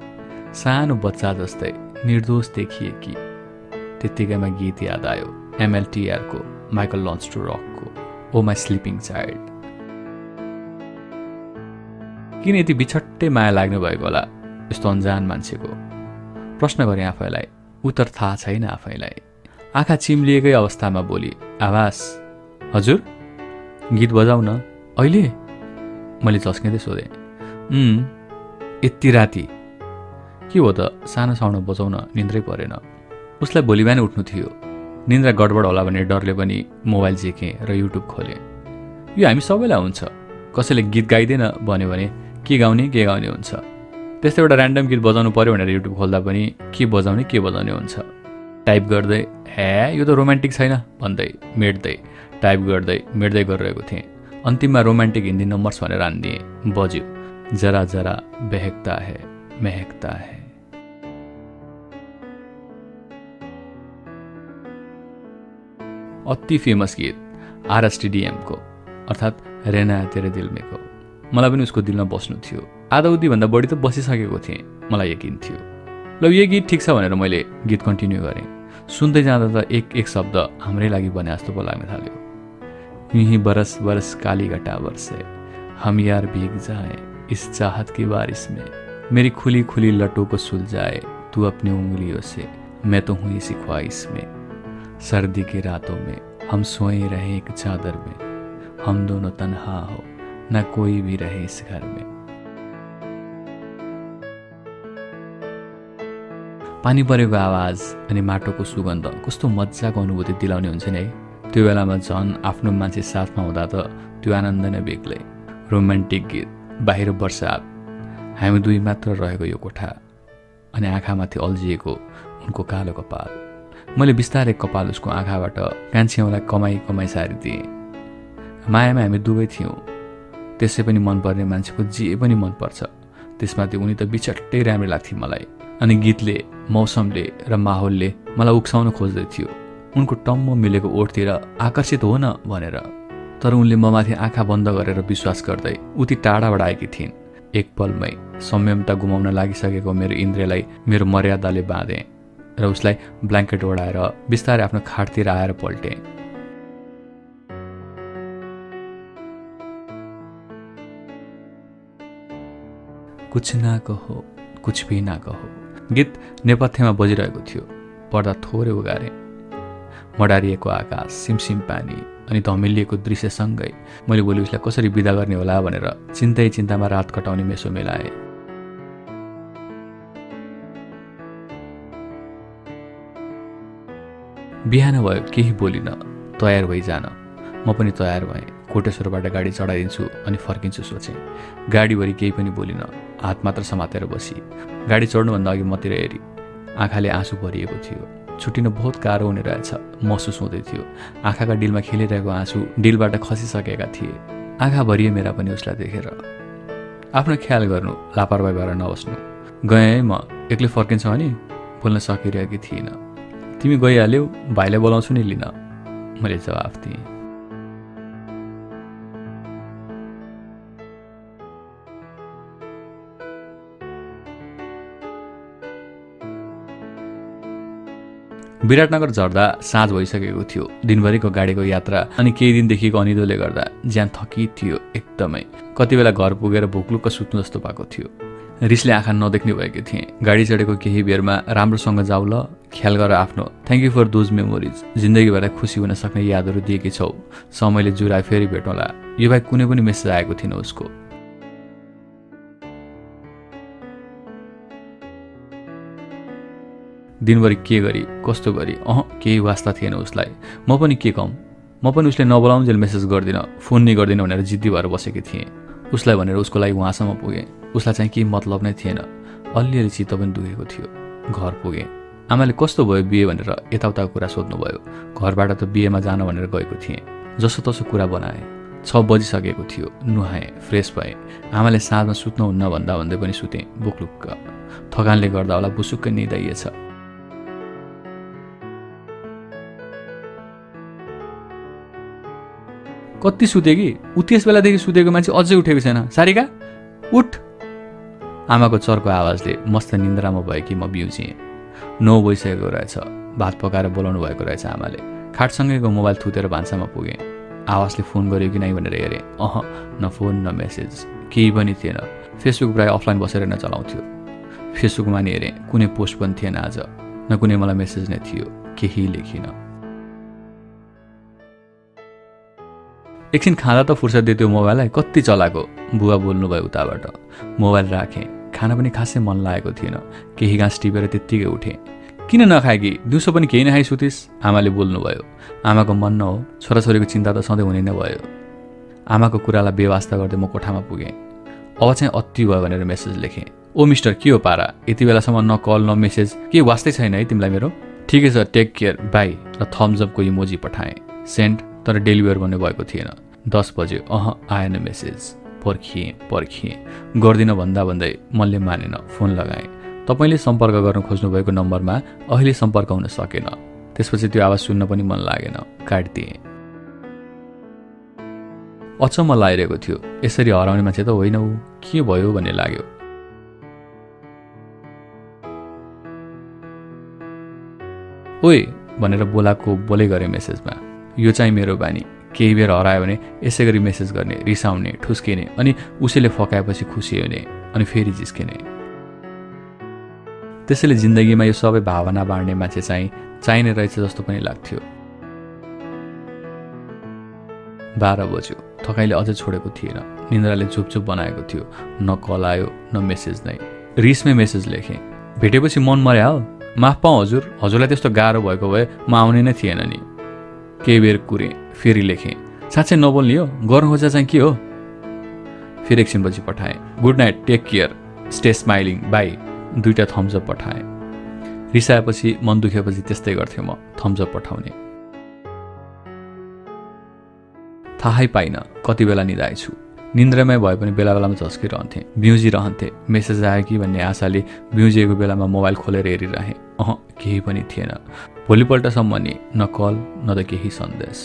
सानो बच्चा जस्तै निर्दोष देखिए कि। त्यत्तिकैमा गीत याद आयो, MLTRको माइकल लन्च टु रकको ओ माई स्लिपिङ चाइल्ड। किन यति बिछट्टै माया लाग्नु भएको होला यस्तो अन्जान मान्छेको? प्रश्न गरेँ आफैलाई। उत्तर थाहा छैन आफैलाई। आँखा चिम्लिएकै अवस्थामा बोली, आवाज, हजुर गीत बजाउ न। अहिले? मैले झस्किँदै सोधेँ। यति राति के हो त? सानो साउन्ड बजाउन, निन्द्रै परेन। उसलाई भोलि बिहान उठ्नु थियो। निन्द्रा गडबड होला भन्ने डरले पनि मोबाइल झिकेँ र युट्युब खोलेँ। यो हामी सबैलाई हुन्छ। कसैले गीत गाइदैन भन्यो भने के गाउने हुन्छ। त्यस्तै एउटा ऱ्यान्डम गीत बजाउनु पर्यो भनेर युट्युब खोल्दा पनि के बजाउने हुन्छ। टाइप गर्दै यो त रोमान्टिक छैन भन्दै मेट्दै टाइप गर्दै मेट्दै गरिरहेको थिएँ। अन्तिममा रोमान्टिक हिन्दी नम्बर्स भनेर हान्दिएँ। बज्यो, जरा जरा बहकता है महकता है। अति फेमस गीत RSTDMको अर्थात् रेना तेरे दिल में को। मलाई पनि उसको दिलमा बस्नु थियो। आधा उधीभन्दा बढी त बसिसकेको थिएँ, मलाई यकिन थियो। ल यो गीत ठिक छ भनेर मैले गीत कन्टिन्यू गरेँ। सुन्दै जाँदा त एक शब्द हाम्रै लागि बने जस्तो पो लाग्न थाल्यो। यही बरस बरस काली घटा बरसे हम यार भीग जाए इस चाहत की बारिश में, मेरी खुली खुली लटों को सुलझाए तू अपनी उंगलियों से, मैं तो हूँ इसी ख्वाहिश में। सर्दी की रातों में हम सोए रहे एक चादर में, हम दोनों तन्हा हो न कोई भी रहे इस घर में। पानी परेको आवाज अनि माटोको सुगन्ध कस्तो मजाको अनुभूति दिलाउने हुन्छ नि है। त्यो बेलामा झन् आफ्नो मान्छे साथमा हुँदा त त्यो आनन्द नै बेग्लै। रोमान्टिक गीत, बाहिर बर्सात, हामी दुई मात्र रहेको यो कोठा अनि आँखामाथि अल्झिएको उनको कालो कपाल। मैले बिस्तारै कपाल उसको आँखाबाट कान्छ्याउलाई कमाई सारिदिएँ। मायामा हामी दुवै थियौँ। त्यसै पनि मनपर्ने मान्छेको जे पनि मनपर्छ। त्यसमाथि उनी त बिछट्टै राम्रो लाग्थे मलाई। अनि गीतले, मौसमले र माहौलले मलाई उक्साउन खोज्दै थियो। उनको टम्म मिलेको ओठतिर आकर्षित हो न भनेर। तर उनले ममाथि आँखा बन्द गरेर विश्वास गर्दै उति टाढाबाट आएकी थिइन्। एक पलमै संयमता गुमाउन लागिसकेको मेरो इन्द्रियलाई मेरो मर्यादाले बाँधेँ र उसलाई ब्ल्याङ्केट ओढाएर बिस्तारै आफ्नो खाटतिर आएर पल्टेँ। कुछ ना कहो कुछ भी ना कहो गीत नेपथ्यमा बजिरहेको थियो। पर्दा थोरै उगारे। मडारिएको आकाश, सिमसिम पानी अनि धमिलिएको दृश्यसँगै मैले भोलि उसलाई कसरी बिदा गर्ने होला भनेर चिन्तामा रात कटाउने मेसो मिलाए। बिहान भयो, केही बोलिन, तयार भइजान। म पनि तयार भएँ। कोटेश्वरबाट गाडी चढाइदिन्छु अनि फर्किन्छु सोचेँ। गाडीभरि केही पनि बोलिन, हात मात्र समातेर बसी। गाडी चढ्नुभन्दा अघि मतिर हेरी, आँखाले आँसु भरिएको थियो। छुट्टिन बहुत गाह्रो हुने रहेछ महसुस हुँदै थियो। आँखाका डिलमा खेलिरहेको आँसु डिलबाट खसिसकेका थिए। आँखा भरिए मेरा पनि उसलाई देखेर। आफ्नो ख्याल गर्नु, लापरवाही भएर नबस्नु। गएँ है म, एक्लै फर्किन्छ अनि बोल्न सकिरहेकी थिइनँ। तिमी गइहाल्यौ, भाइलाई बोलाउँछु नि लिन, मैले जवाफ दिएँ। विराटनगर झर्दा साँझ भइसकेको थियो। दिनभरिको गाडीको यात्रा अनि केही दिनदेखिको अनिदोले गर्दा ज्यान थकित थियो एकदमै। कति बेला घर पुगेर भोकलुक्क सुत्नु जस्तो भएको थियो। रिसले आँखा नदेख्ने भएकी थिएँ। गाडी चढेको केही बेरमा राम्रोसँग जाऊ ल, ख्याल गर आफ्नो। Thank you for those memories. जिन्दगीभर खुसी हुन सक्ने यादहरू दिएकी छौ। समयले जुराए फेरि भेटौँला। यो बाहेक कुनै पनि मेसेज आएको थिएन उसको। दिनभरि के गरी कस्तो गरी केही वास्ता थिएन उसलाई। म पनि के कम, म पनि उसले नबोलाउन्जेल मेसेज गर्दिनँ, फोन नै गर्दिनँ भनेर जिद्दी भएर बसेकी थिएँ। उसलाई भनेर उसको लागि उहाँसम्म पुगेँ। उसलाई चाहिँ केही मतलब नै थिएन। अलिअलि चित्त पनि दुखेको थियो। घर पुगेँ। आमाले कस्तो भयो बिहे भनेर यताउताको कुरा सोध्नुभयो। घरबाट त बिहेमा जान भनेर गएको थिएँ। जसो तसो कुरा बनाएँ। 6 बजिसकेको थियो। नुहाएँ, फ्रेस भएँ। आमाले साँझमा सुत्नुहुन्न भन्दा भन्दै पनि सुतेँ बुकलुक्क। थकानले गर्दा होला बुसुक्कै निद आइएछ। कति सुते कि ऊ त्यस बेलादेखि सुतेको मान्छे अझै उठेको छैन। सारिका उठ। आमाको चर्को आवाजले मस्त निन्द्रामा भयो कि म बिउजिएँ। 9 बजिसकेको रहेछ। भात पकाएर बोलाउनु भएको रहेछ आमाले। खाटसँगैको मोबाइल थुतेर भान्सामा पुगेँ। आवाजले फोन गर्यो कि नै भनेर हेरेँ। न फोन न मेसेज, केही पनि थिएन। फेसबुक प्रायः अफलाइन बसेर नै चलाउँथ्यो। फेसबुकमा नि हेरेँ, कुनै पोस्ट पनि थिएन आज। न कुनै मलाई मेसेज नै थियो। केही लेखिनँ। एकछिन खाँदा त फुर्सद दियो त्यो मोबाइललाई। कति चलाएको, बुवा बोल्नुभयो उताबाट। मोबाइल राखेँ। खाना पनि खासै मन लागेको थिएन। केही घाँस टिपेर त्यत्तिकै उठेँ। किन नखाए कि, दिउँसो पनि केही नखाइ सुतिस्, आमाले बोल्नुभयो। आमाको मन न हो, छोराछोरीको चिन्ता त सधैँ हुने नै भयो। आमाको कुरालाई बेवास्ता गर्दै म कोठामा पुगेँ। अब चाहिँ अति भयो भनेर मेसेज लेखेँ। ओ मिस्टर, के हो पारा, यति बेलासम्म न कल न मेसेज, के वास्तै छैन है तिमीलाई मेरो? ठिकै छ, टेक केयर, बाई, र थम्स अपको इमोजी पठाएँ। सेन्ड, तर डेलिभर भन्ने भएको थिएन। 10 बजे आएन मेसेज। पर्खिएँ गर्दिन भन्दा भन्दै मनले मानेन। फोन लगाएँ। तपाईँले सम्पर्क गर्न खोज्नुभएको नम्बरमा अहिले सम्पर्क हुन सकेन। त्यसपछि त्यो आवाज सुन्न पनि मन लागेन। काटिदिएँ। अचम्म लागिरहेको थियो। यसरी हराउने मान्छे त होइन ऊ, के भयो भन्ने लाग्यो। ओए भनेर बोलाएको बोलै गरेँ मेसेजमा। यो चाहिँ मेरो बानी। केही बेर हरायो भने यसै गरी मेसेज गर्ने, रिसाउने, ठुस्किने, अनि उसैले फकाएपछि खुसी हुने, अनि फेरि जिस्किने। त्यसैले जिन्दगीमा यो सबै भावना बाँड्ने मान्छे चाहिँ चाहिने रहेछ जस्तो पनि लाग्थ्यो। 12 बज्यो। थकाइले अझै छोडेको थिएन। निन्द्राले चुपचुप बनाएको थियो। न कल आयो न मेसेज नै। रिसमै मेसेज लेखेँ। भेटेपछि मन मर्या हो, माफ पाऊँ हजुर, हजुरलाई त्यस्तो गाह्रो भएको भए म आउने नै थिएन नि। केही बेर कुरेँ। फेरि लेखेँ। साँच्चै नबोल्ने हो, गर्न खोजा चाहिँ के हो? फेरि एकछिन पछि पठाएँ। Good night, take care, stay smiling, bye. 2टा थम्स अप पठाएँ। रिसाएपछि, मन दुखेपछि त्यस्तै गर्थेँ म, थम्स अप पठाउने। थाहै पाइनँ कति बेला निदाएछु। निन्द्रामै भए पनि बेला बेलामा झस्किरहन्थेँ, बिउजिरहन्थेँ। मेसेज आयो कि भन्ने आशाले बिउजिएको बेलामा मोबाइल खोलेर हेरिरहेँ। केही पनि थिएन। भोलिपल्टसम्म नि न कल न त केही सन्देश।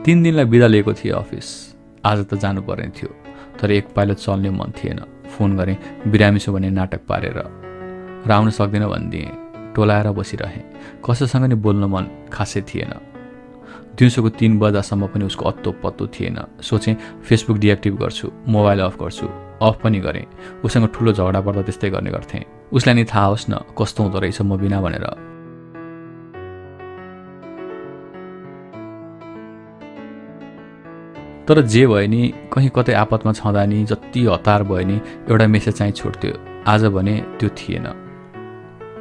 3 दिनलाई बिदा लिएको थिएँ अफिस। आज त जानु पर्ने थियो, तर एक पाइलो चल्ने मन थिएन। फोन गरेँ, बिरामी छु भने नाटक पारेर। र आउन सक्दिनँ भनिदिएँ। टोलाएर बसिरहेँ। कसैसँग नि बोल्न मन खासै थिएन। दिउँसोको 3 बजासम्म पनि उसको अत्तो पत्तो थिएन। सोचेँ फेसबुक डिएक्टिभ गर्छु, मोबाइल अफ गर्छु। अफ पनि गरेँ। उसँग ठुलो झगडा पर्दा त्यस्तै गर्ने गर्थेँ। उसलाई नि थाहा होस् न कस्तो हुँदो रहेछ म बिना भनेर। तर जे भयो नि, कहीँ कतै आपतमा छँदा नि जति हतार भयो नि एउटा मेसेज चाहिँ छुट्थ्यो। आज भने त्यो थिएन।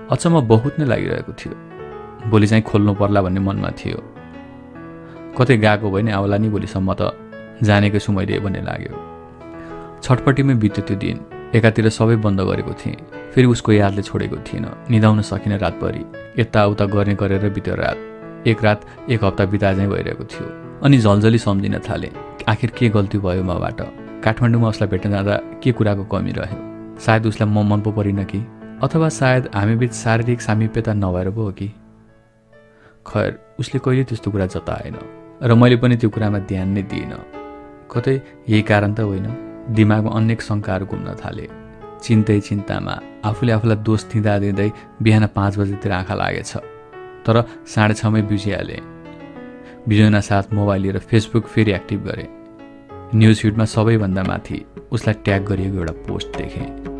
अचम्म बहुत नै लागिरहेको थियो। भोलि चाहिँ खोल्नु पर्ला भन्ने मनमा थियो। कतै गएको भयो नि आउला नि भोलिसम्म त जानेकै छु मैले भन्ने लाग्यो। छटपट्टिमै बित्यो त्यो दिन। एकातिर सबै बन्द गरेको थिएँ, फेरि उसको यादले छोडेको थिएन। निदाउन सकिनँ रातभरि। यताउता गर्ने गरेर बित्यो रात। एक रात एक हप्ता बिता चाहिँ भइरहेको थियो। अनि झल्झली सम्झिन थालेँ, आखिर के गल्ती भयो मबाट? काठमाडौँमा उसलाई भेट्न जाँदा के कुराको कमी रह्यो? सायद उसलाई म मन पो परिन कि, अथवा सायद हामीबीच शारीरिक सामिप्यता नभएर पो हो कि? खैर, उसले कहिले त्यस्तो कुरा जताएन र मैले पनि त्यो कुरामा ध्यान नै दिइनँ। कतै यही कारण त होइन? दिमागमा अनेक शङ्काहरू घुम्न थाले। चिन्तै चिन्तामा आफूले आफूलाई दोष दिँदा दिँदै बिहान 5 बजेतिर आँखा लागेछ। तर 6:30मै बिउजिहालेँ। बिउजना साथ मोबाइल लिएर फेसबुक फेरि एक्टिभ गरेँ। न्युज फिडमा सबैभन्दा माथि उसलाई ट्याग गरिएको एउटा पोस्ट देखेँ।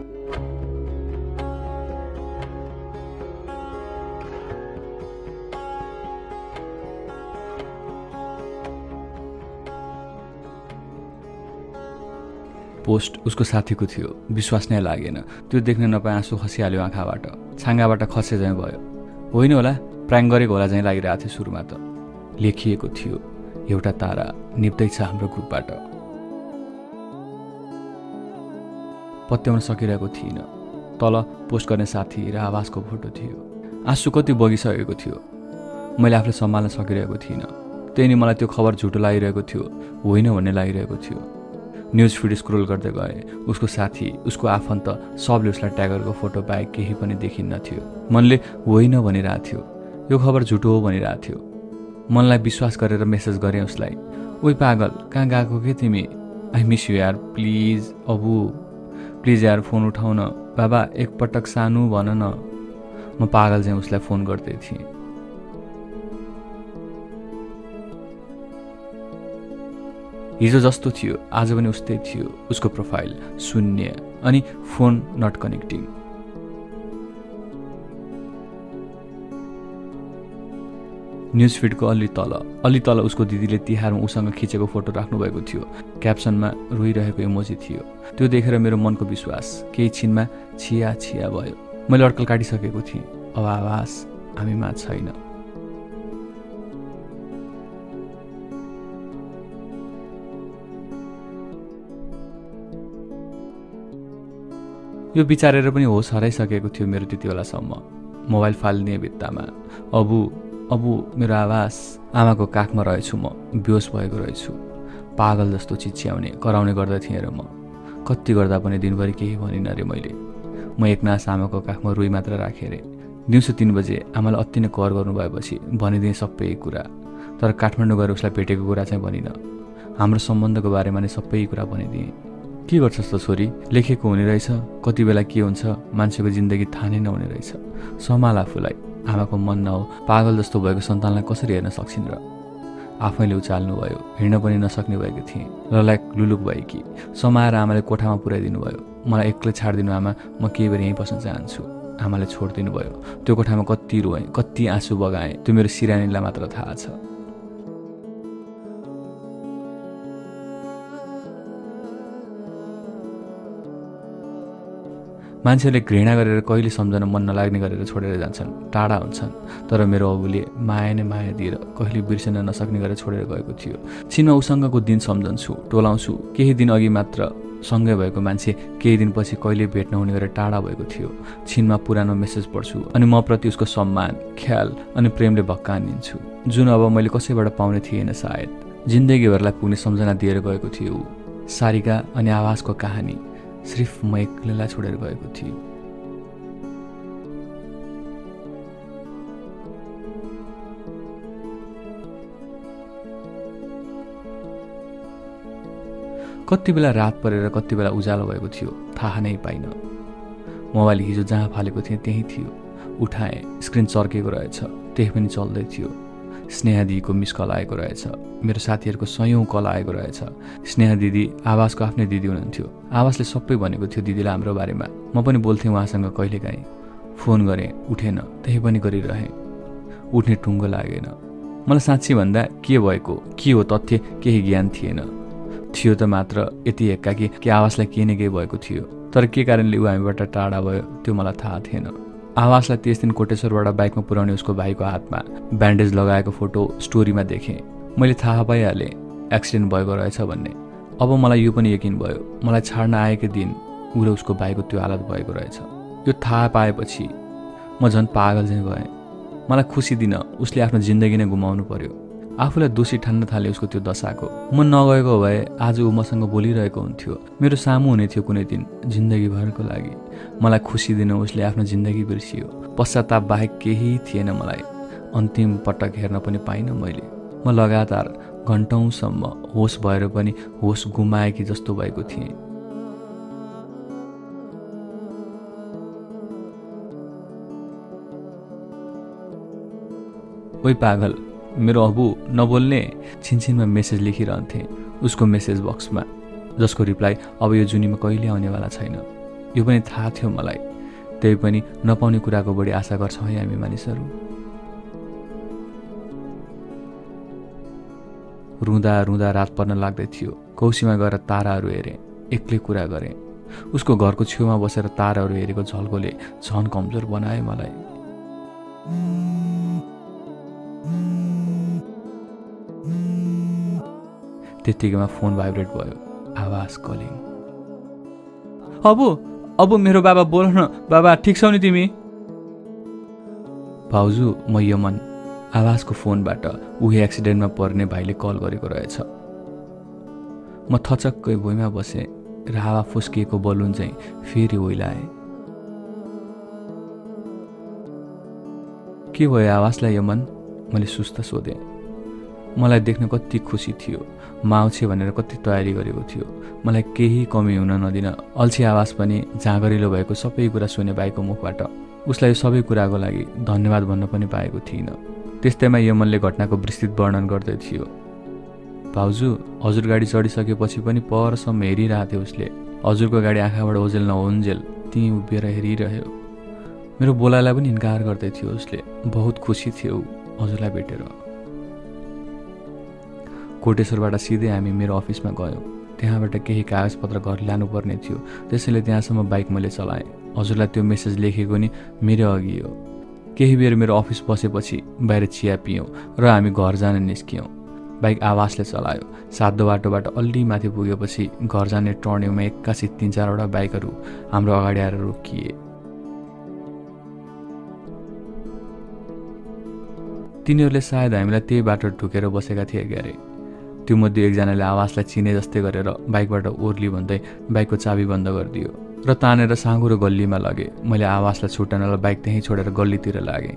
पोस्ट उसको साथीको थियो। विश्वास नै लागेन। त्यो देख्न नपाए आँसु खसिहाल्यो आँखाबाट। छाँगाबाट खसे चाहिँ भयो। होइन होला, प्राङ्क गरेको होला चाहिँ लागिरहेको थियो सुरुमा त। लेखिएको थियो, एउटा तारा निप्दैछ हाम्रो ग्रुपबाट। पत्याउन सकिरहेको थिइनँ। तल पोस्ट गर्ने साथी र आवाजको फोटो थियो। आँसु कति बगिसकेको थियो। मैले आफूलाई सम्हाल्न सकिरहेको थिइनँ। त्यही नि मलाई त्यो खबर झुटो लागिरहेको थियो, होइन भन्ने लागिरहेको थियो। न्युज फिड स्क्रोल गर्दै गएँ। उसको साथी, उसको आफन्त सबले उसलाई ट्यागरको फोटो बाहेक केही पनि देखिन्न थियो। मनले होइन भनिरहेको थियो, यो खबर झुटो हो भनिरहेको थियो। मनलाई विश्वास गरेर मेसेज गरेँ उसलाई, ओइ पागल, कहाँ गएको के तिमी? आई मिस यु यार, प्लिज अबु, प्लिज यार फोन उठाउ न, बाबा एकपटक सानो भन न। म पागल चाहिँ उसलाई फोन गर्दै थिएँ। हिजो जस्तो थियो आज पनि उस्तै थियो। उसको प्रोफाइल शून्य अनि फोन नट कनेक्टिङ। न्युज फिडको अलि तल उसको दिदीले तिहारमा उसँग खिचेको फोटो राख्नुभएको थियो। क्याप्सनमा रोइरहेको इमोजी थियो। त्यो देखेर मेरो मनको विश्वास केही छिनमा छिया छिया भयो। मैले अड्कल काटिसकेको थिएँ। अब आवाज हामीमा छैन। यो विचारेर पनि होस हराइसकेको थियो मेरो त्यति बेलासम्म। मोबाइल फाल्ने बित्तामा अबु मेरो आवाज। आमाको काखमा रहेछु म, बेहोस भएको रहेछु। पागल जस्तो चिच्याउने कराउने गर्दथेँ र म। कति गर्दा पनि दिनभरि केही भनिनँ रे मैले। म एकनास आमाको काखमा रुई मात्र राखेँ रे। दिउँसो 3 बजे आमालाई अति नै कर गर्नु भएपछि भनिदिएँ सबै कुरा। तर काठमाडौँ गएर उसलाई भेटेको कुरा चाहिँ भनिनँ। हाम्रो सम्बन्धको बारेमा नै सबै कुरा भनिदिएँ। के गर्छस् त छोरी, लेखेको हुने रहेछ, कति बेला के हुन्छ मान्छेको जिन्दगी थाहा नै नहुने रहेछ। सम्हाल आफूलाई, आमाको मन नहो। पागल जस्तो भएको सन्तानलाई कसरी हेर्न सक्छिन् र? आफैले उचाल्नु भयो। हिँड्न पनि नसक्ने भएको थिएँ। ललायक लुलुक भएकी समाएर आमाले कोठामा पुर्याइदिनु भयो। मलाई एक्लै छाडिदिनु आमा, म केही बेर यहीँ बस्न चाहन्छु। आमाले छोडिदिनु भयो। त्यो कोठामा कति रोएँ, कति आँसु बगाएँ, त्यो मेरो सिरानीलाई मात्र थाहा छ। मान्छेले घृणा गरेर कहिले सम्झन मन नलाग्ने गरेर छोडेर जान्छन्, टाढा हुन्छन्। तर मेरो अबुले माया नै माया दिएर कहिले बिर्सन नसक्ने गरेर छोडेर गएको थियो। छिनमा उसँगको दिन सम्झन्छु, टोलाउँछु। केही दिन अघि मात्र सँगै भएको मान्छे केही दिनपछि कहिले भेट नहुने गरेर टाढा भएको थियो। छिनमा पुरानो मेसेज पढ्छु अनि म प्रति उसको सम्मान, ख्याल अनि प्रेमले भक्कानिन्छु, जुन अब मैले कसैबाट पाउने थिएन। सायद जिन्दगीभरलाई पुग्ने सम्झना दिएर गएको थियो। सारिका अनि आवाजको कहानी सिर्फ म एक्लैलाई छोडेर गएको थियो। कति बेला रात परेर कति बेला उज्यालो भएको थियो थाहा नै पाइनँ। मोबाइल हिजो जहाँ फालेको थिएँ त्यही थियो। उठाएँ, स्क्रिन चर्केको रहेछ, त्यही पनि चल्दै थियो। स्नेहा दिदीको मिस कल आएको रहेछ। मेरो साथीहरूको सयौं कल आएको रहेछ। स्नेहा दिदी आवासको आफ्नै दिदी हुनुहुन्थ्यो। आवासले सबै भनेको थियो दिदीलाई हाम्रो बारेमा। म पनि बोल्थेँ उहाँसँग कहिलेकाहीँ। फोन गरेँ, उठेन, त्यही पनि गरिरहेँ। उठ्ने टुङ्गो लागेन। मलाई साँच्ची भन्दा के भएको, के हो तथ्य केही ज्ञान थिएन। थियो त मात्र यति एक्का कि आवासलाई केही न केही भएको थियो। तर के कारणले ऊ हामीबाट टाढा भयो त्यो मलाई थाहा थिएन। आवासलाई त्यस दिन कोटेश्वरबाट बाइकमा पुर्याउने उसको भाइको हातमा ब्यान्डेज लगाएको फोटो स्टोरीमा देखेँ। मैले थाहा पाइहालेँ एक्सिडेन्ट भएको रहेछ भन्ने। अब मलाई यो पनि यकिन भयो, मलाई छाड्न आएको दिन ऊ र उसको भाइको त्यो हालत भएको रहेछ। यो थाहा पाएपछि म झन् पागल चाहिँ भएँ। मलाई खुसी दिन उसले आफ्नो जिन्दगी नै गुमाउनु पर्यो। आफूलाई दोषी ठान्न थाले उसको त्यो दशाको। म नगएको भए आज ऊ मसँग बोलिरहेको हुन्थ्यो, मेरो सामु हुने थियो कुनै दिन जिन्दगीभरको लागि। मलाई खुसी दिन उसले आफ्नो जिन्दगी बिर्सियो। पश्चाताप बाहेक केही थिएन मलाई। अन्तिम पटक हेर्न पनि पाइनँ मैले। म लगातार घन्टौँसम्म होस भएर पनि होस गुमाएकी जस्तो भएको थिएँ। ओइ पागल, मेरो अबु नबोल्ने छिनछिनमा मेसेज लेखिरहन्थे उसको मेसेज बक्समा, जसको रिप्लाई अब यो जुनीमा कहिले आउनेवाला छैन। यो पनि थाहा थियो मलाई। त्यही पनि नपाउने कुराको बढी आशा गर्छौँ है हामी मानिसहरू। रुँदा रुँदा रात पर्न लाग्दै थियो। कौसीमा गएर ताराहरू हेरेँ, एक्लै कुरा गरेँ। उसको घरको छेउमा बसेर ताराहरू हेरेको झल्कोले झन कमजोर बनाए मलाई। त्यतिकैमा फोन भाइब्रेट भयो। आवाज कलिङ। अब मेरो बाबा बोल न। बाबा ठिक छौ नि तिमी? भाउजू म यमन। आवाजको फोनबाट उही एक्सिडेन्टमा पर्ने भाइले कल गरेको रहेछ। म थचक्कै भुइँमा बसेँ र हावा फुस्किएको बलुन चाहिँ फेरि ओइलाए। के भयो आवाजलाई यमन? मैले सुस्त सोधेँ। मलाई देख्न कति खुसी थियो। म आउँछ भनेर कति तयारी गरेको थियो। मलाई केही कमी हुन नदिन अल्छी आवाज पनि जाँगरिलो भएको सबै कुरा सुने भाइको मुखबाट। उसलाई सबै कुराको लागि धन्यवाद भन्न पनि पाएको थिइनँ। त्यस्तैमा यमनले घटनाको विस्तृत वर्णन गर्दै थियो। भाउजू हजुर गाडी चढिसकेपछि पनि परसम्म हेरिरहेको थियो उसले। हजुरको गाडी आँखाबाट ओझेल नहोन्जेल त्यहीँ उभिएर हेरिरह्यो। मेरो बोलाइलाई पनि इन्कार गर्दै थियो उसले। बहुत खुसी थियो हजुरलाई भेटेर। कोटेश्वरबाट सिधै हामी मेरो अफिसमा गयौँ। त्यहाँबाट केही कागजपत्र घर ल्यानुपर्ने थियो, त्यसैले त्यहाँसम्म बाइक मैले चलाएँ। हजुरलाई त्यो मेसेज लेखेको नि मेरो अघि हो। केही बेर मेरो अफिस बसेपछि बाहिर चिया पियौँ र हामी घर जान निस्कियौँ। बाइक आवासले चलायो। सातो बाटोबाट अलि माथि पुगेपछि घर जाने टर्निङमा एक्कासी 3-4वटा बाइकहरू हाम्रो अगाडि आएर रोकिए। तिनीहरूले सायद हामीलाई त्यही बाटो ढुकेर बसेका थिए क्यारे। त्यो मध्ये एकजनाले आवासलाई चिने जस्तै गरेर बाइकबाट ओर्ली भन्दै बाइकको चाबी बन्द गरिदियो र तानेर साँगुरो गल्लीमा लगे। मैले आवासलाई छुट्याउनलाई बाइक त्यहीँ छोडेर गल्लीतिर लागेँ।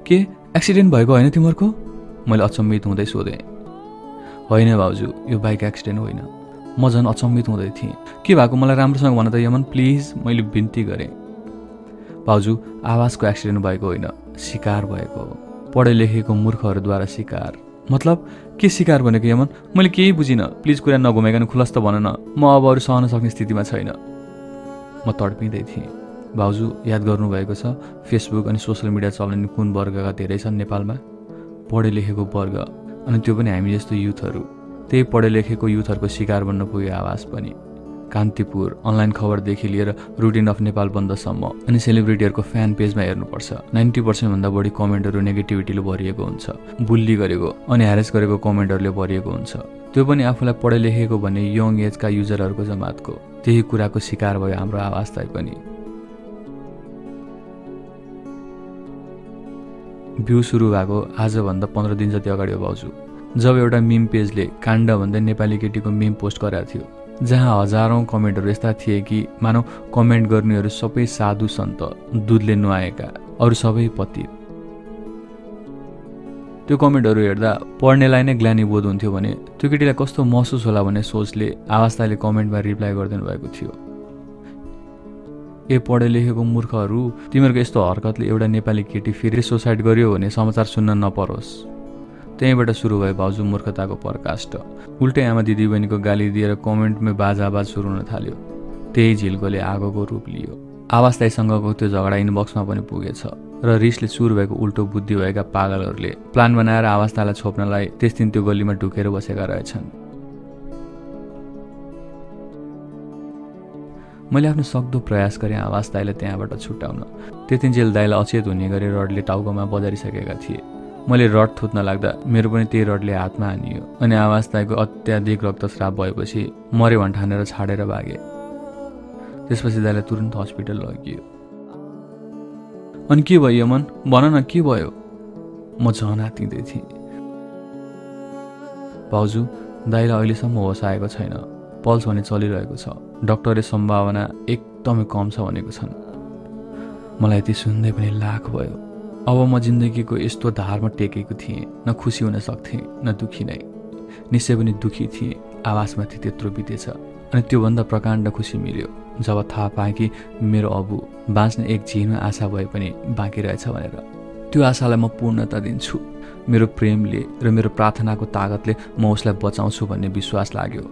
के एक्सिडेन्ट भएको होइन तिमीहरूको? मैले अचम्मित हुँदै सोधेँ। होइन भाउजू, यो बाइक एक्सिडेन्ट होइन। म झन् अचम्मित हुँदै थिएँ। के भएको मलाई राम्रोसँग भन त यमन प्लिज, मैले बिन्ती गरेँ। भाउजू आवासको एक्सिडेन्ट भएको होइन, शिकार भएको हो। पढे लेखेको मूर्खहरूद्वारा शिकार। मतलब के शिकार भनेको यमन? मैले केही बुझिनँ। प्लिज कुरा नघुमाइकन खुलस्त भन न। म अब अरू सहन सक्ने स्थितिमा छैन। म तडपिँदै थिएँ। भाउजू याद गर्नुभएको छ फेसबुक अनि सोसियल मिडिया चलाउने कुन वर्गका धेरै छन् नेपालमा? पढे लेखेको वर्ग, अनि त्यो पनि हामी जस्तो युथहरू। त्यही पढे लेखेको युथहरूको शिकार बन्न पुग्यो आवाज पनि। कान्तिपुर अनलाइन खबरदेखि लिएर रुटिन अफ नेपाल बन्दसम्म अनि सेलिब्रिटीहरूको फ्यान पेजमा हेर्नुपर्छ। 90% भन्दा बढी कमेन्टहरू नेगेटिभिटीले भरिएको हुन्छ। बुल्ली गरेको अनि ह्यारेस गरेको कमेन्टहरूले भरिएको हुन्छ। त्यो पनि आफूलाई पढे लेखेको भन्ने यङ एजका युजरहरूको जमातको। त्यही कुराको शिकार भयो हाम्रो आवाजलाई पनि। भ्यू सुरु भएको आजभन्दा 15 दिन जति अगाडि हो भाउजू, जब एउटा मिम पेजले काण्ड भन्दै नेपाली केटीको मिम पोस्ट गरेको थियो, जहाँ हजारौं कमेन्टहरू यस्ता थिए कि मानौ कमेन्ट गर्नेहरू सबै साधु सन्त, दुधले नुहाएका, अरू सबै पतित। त्यो कमेन्टहरू हेर्दा पढ्नेलाई नै ग्लानी बोध हुन्थ्यो भने त्यो केटीलाई कस्तो महसुस होला भन्ने सोचले आवाजताले कमेन्टमा रिप्लाई गरिदिनु भएको थियो। ए पढे लेखेको मूर्खहरू, तिमीहरूको यस्तो हरकतले एउटा नेपाली केटी फेरि सुसाइड गर्यो भने समाचार सुन्न नपरोस्। त्यहीँबाट सुरु भयो भाउजू मूर्खताको प्रकाष्ठ। उल्टै आमा दिदीबहिनीको गाली दिएर कमेन्टमै बाजाबाज सुरु हुन थाल्यो। त्यही झिल्कोले आगोको रूप लियो। आवाज दाइसँगको त्यो झगडा इनबक्समा पनि पुगेछ र रिसले सुरु भएको उल्टो बुद्धि भएका पागलहरूले प्लान बनाएर आवाज दाइलाई छोप्नलाई त्यस दिन त्यो गल्लीमा ढुकेर बसेका रहेछन्। मैले आफ्नो सक्दो प्रयास गरेँ आवाज दाइलाई त्यहाँबाट छुट्याउन। त्यतिन्जेल दाइलाई अचेत हुने गरी रडले टाउकोमा बजारिसकेका थिए। मैले रड थुत्न लाग्दा मेरो पनि त्यही रडले हातमा हानियो अनि आवाज दाइको अत्याधिक रक्तस्राव भएपछि मर्यो भन् ठानेर छाडेर भागे। त्यसपछि दाइलाई तुरुन्त हस्पिटल लगियो। अनि के भयो मन, भन न के भयो? म झन आत्तिँदै थिएँ। भाउजू, दाइलाई अहिलेसम्म होस आएको छैन। पल्स भने चलिरहेको छ। डाक्टरले सम्भावना एकदमै कम छ भनेको छन्। मलाई यति सुन्दै पनि लाख भयो। अब म जिन्दगीको यस्तो धारमा टेकेको थिएँ। न खुसी हुन सक्थेँ न दुखी नै। निश्चय पनि दुखी थिएँ। आवाजमाथि त्यत्रो बितेछ। अनि त्योभन्दा प्रकाण्ड खुसी मिल्यो जब थाहा पाएँ कि मेरो अबु बाँच्ने एक झिनो आशा भए पनि बाँकी रहेछ भनेर। त्यो आशालाई म पूर्णता दिन्छु। मेरो प्रेमले र मेरो प्रार्थनाको तागतले म उसलाई बचाउँछु भन्ने विश्वास लाग्यो।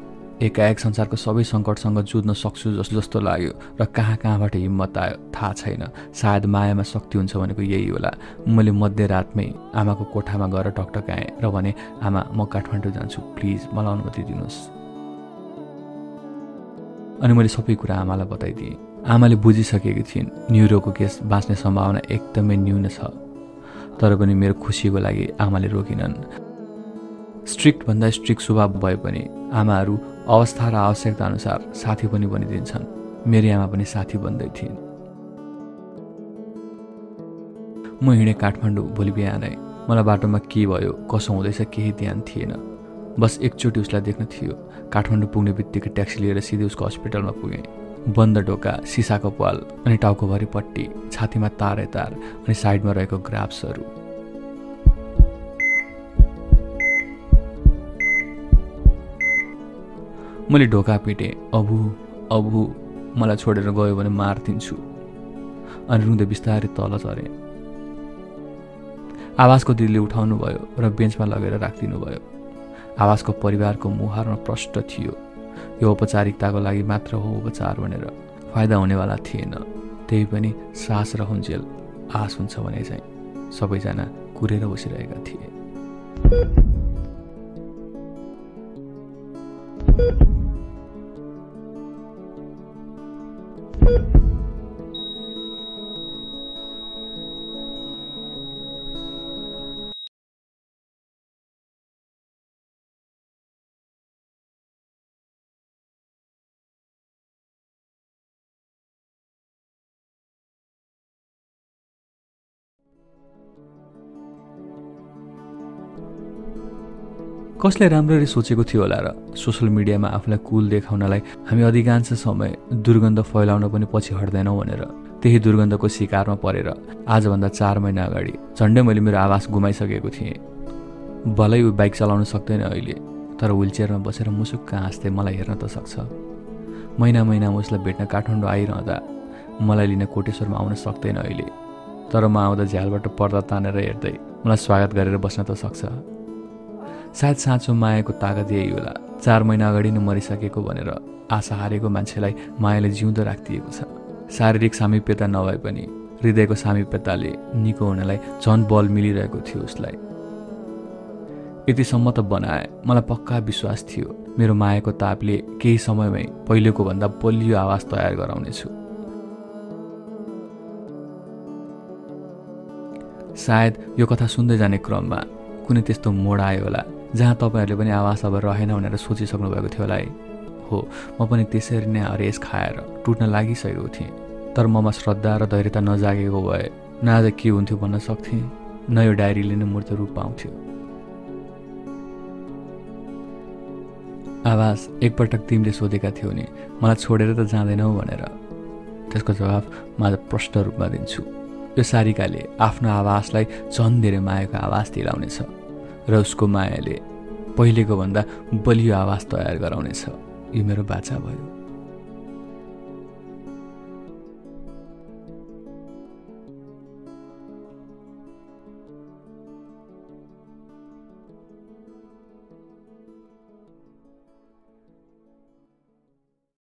एकाएक संसारको सबै सङ्कटसँग जुझ्न सक्छु जस्तो लाग्यो र कहाँबाट हिम्मत आयो थाहा छैन। सायद मायामा शक्ति हुन्छ भनेको यही होला। मैले मध्यरातमै आमाको कोठामा गएर ढकढकाएँ र भने, आमा, म काठमाडौँ जान्छु, प्लिज मलाई अनुमति दिनुहोस्। अनि मैले सबै कुरा आमालाई बताइदिएँ। आमाले बुझिसकेकी थिइन् न्युरोको केस बाँच्ने सम्भावना एकदमै न्यून छ। तर पनि मेरो खुसीको लागि आमाले रोकिनन्। स्ट्रिक्ट भन्दा स्ट्रिक्ट स्वभाव भए पनि आमाहरू अवस्था र आवश्यकता अनुसार साथी पनि बनिदिन्छन्। मेरी आमा पनि साथी बन्दै थिइन्। म हिँडेँ काठमाडौँ भोलि बिहानै। मलाई बाटोमा के भयो कसो हुँदैछ केही ध्यान थिएन। बस एकचोटि उसलाई देख्न थियो। काठमाडौँ पुग्ने बित्तिकै ट्याक्सी लिएर सिधै उसको हस्पिटलमा पुगेँ। बन्द ढोका, सिसाको पाल अनि टाउकोभरि पट्टी, छातीमा तारै तार अनि साइडमा रहेको ग्राफ्सहरू। मैले ढोका पिटेँ। अबु अबु, मलाई छोडेर गयो भने मारिदिन्छु। अनि रुँदै बिस्तारै तल झरेँ। आवाजको दिदीले उठाउनु भयो र बेन्चमा लगेर राखिदिनु भयो। आवाजको परिवारको मुहारमा प्रष्ट थियो, यो औपचारिकताको लागि मात्र हो उपचार भनेर। फाइदा हुनेवाला थिएन। त्यही पनि सास र हुन्जेल आस हुन्छ भने चाहिँ सबैजना कुरेर बसिरहेका थिए। कसले राम्ररी सोचेको थियो होला र सोसल मिडियामा आफूलाई कुल देखाउनलाई हामी अधिकांश समय दुर्गन्ध फैलाउन पनि पछि हट्दैनौँ भनेर त्यही दुर्गन्धको शिकारमा परेर आजभन्दा 4 महिना अगाडि झन्डै मैले मेरो आवाज गुमाइसकेको थिएँ। भलै ऊ बाइक चलाउन सक्दैन अहिले, तर व्हिलचेयरमा बसेर मुसुक्क हाँस्दै मलाई हेर्न त सक्छ। महिना उसलाई भेट्न काठमाडौँ आइरहँदा मलाई लिन कोटेश्वरमा आउन सक्दैन अहिले, तर म आउँदा झ्यालबाट पर्दा तानेर हेर्दै मलाई स्वागत गरेर बस्न त सक्छ। सायद साँचो मायाको तागत यही होला। 4 महिना अगाडि नै मरिसकेको भनेर आशा हारेको मान्छेलाई मायाले जिउँदो राखिदिएको छ। शारीरिक सामिप्यता नभए पनि हृदयको सामिप्यताले निको हुनलाई झन बल मिलिरहेको थियो उसलाई। यतिसम्म त बनाए मलाई पक्का विश्वास थियो मेरो मायाको तापले केही समयमै पहिलेको भन्दा बलियो आवाज तयार गराउनेछु। सायद यो कथा सुन्दै जाने क्रममा कुनै त्यस्तो मोड आयो होला जहाँ तपाईँहरूले पनि आवाज अब रहेन भनेर सोचिसक्नु भएको थियो होला है। हो, म पनि त्यसरी नै हरेस खाएर टुट्न लागिसकेको थिएँ। तर ममा श्रद्धा र धैर्यता नजागेको भए न आज के हुन्थ्यो भन्न सक्थेँ, न यो डायरीले नै मूर्त रूप पाउँथ्यो। आवाज, एकपटक तिमीले सोधेका थियौ नि मलाई छोडेर त जाँदैनौ भनेर। त्यसको जवाफ म आज प्रष्ट रूपमा दिन्छु। यो सारिकाले आफ्नो आवाजलाई झन् धेरै मायाको आवाज दिलाउनेछ र उसको मायाले पहिलेको भन्दा बलियो आवाज तयार गराउनेछ। यो मेरो बाचा भयो।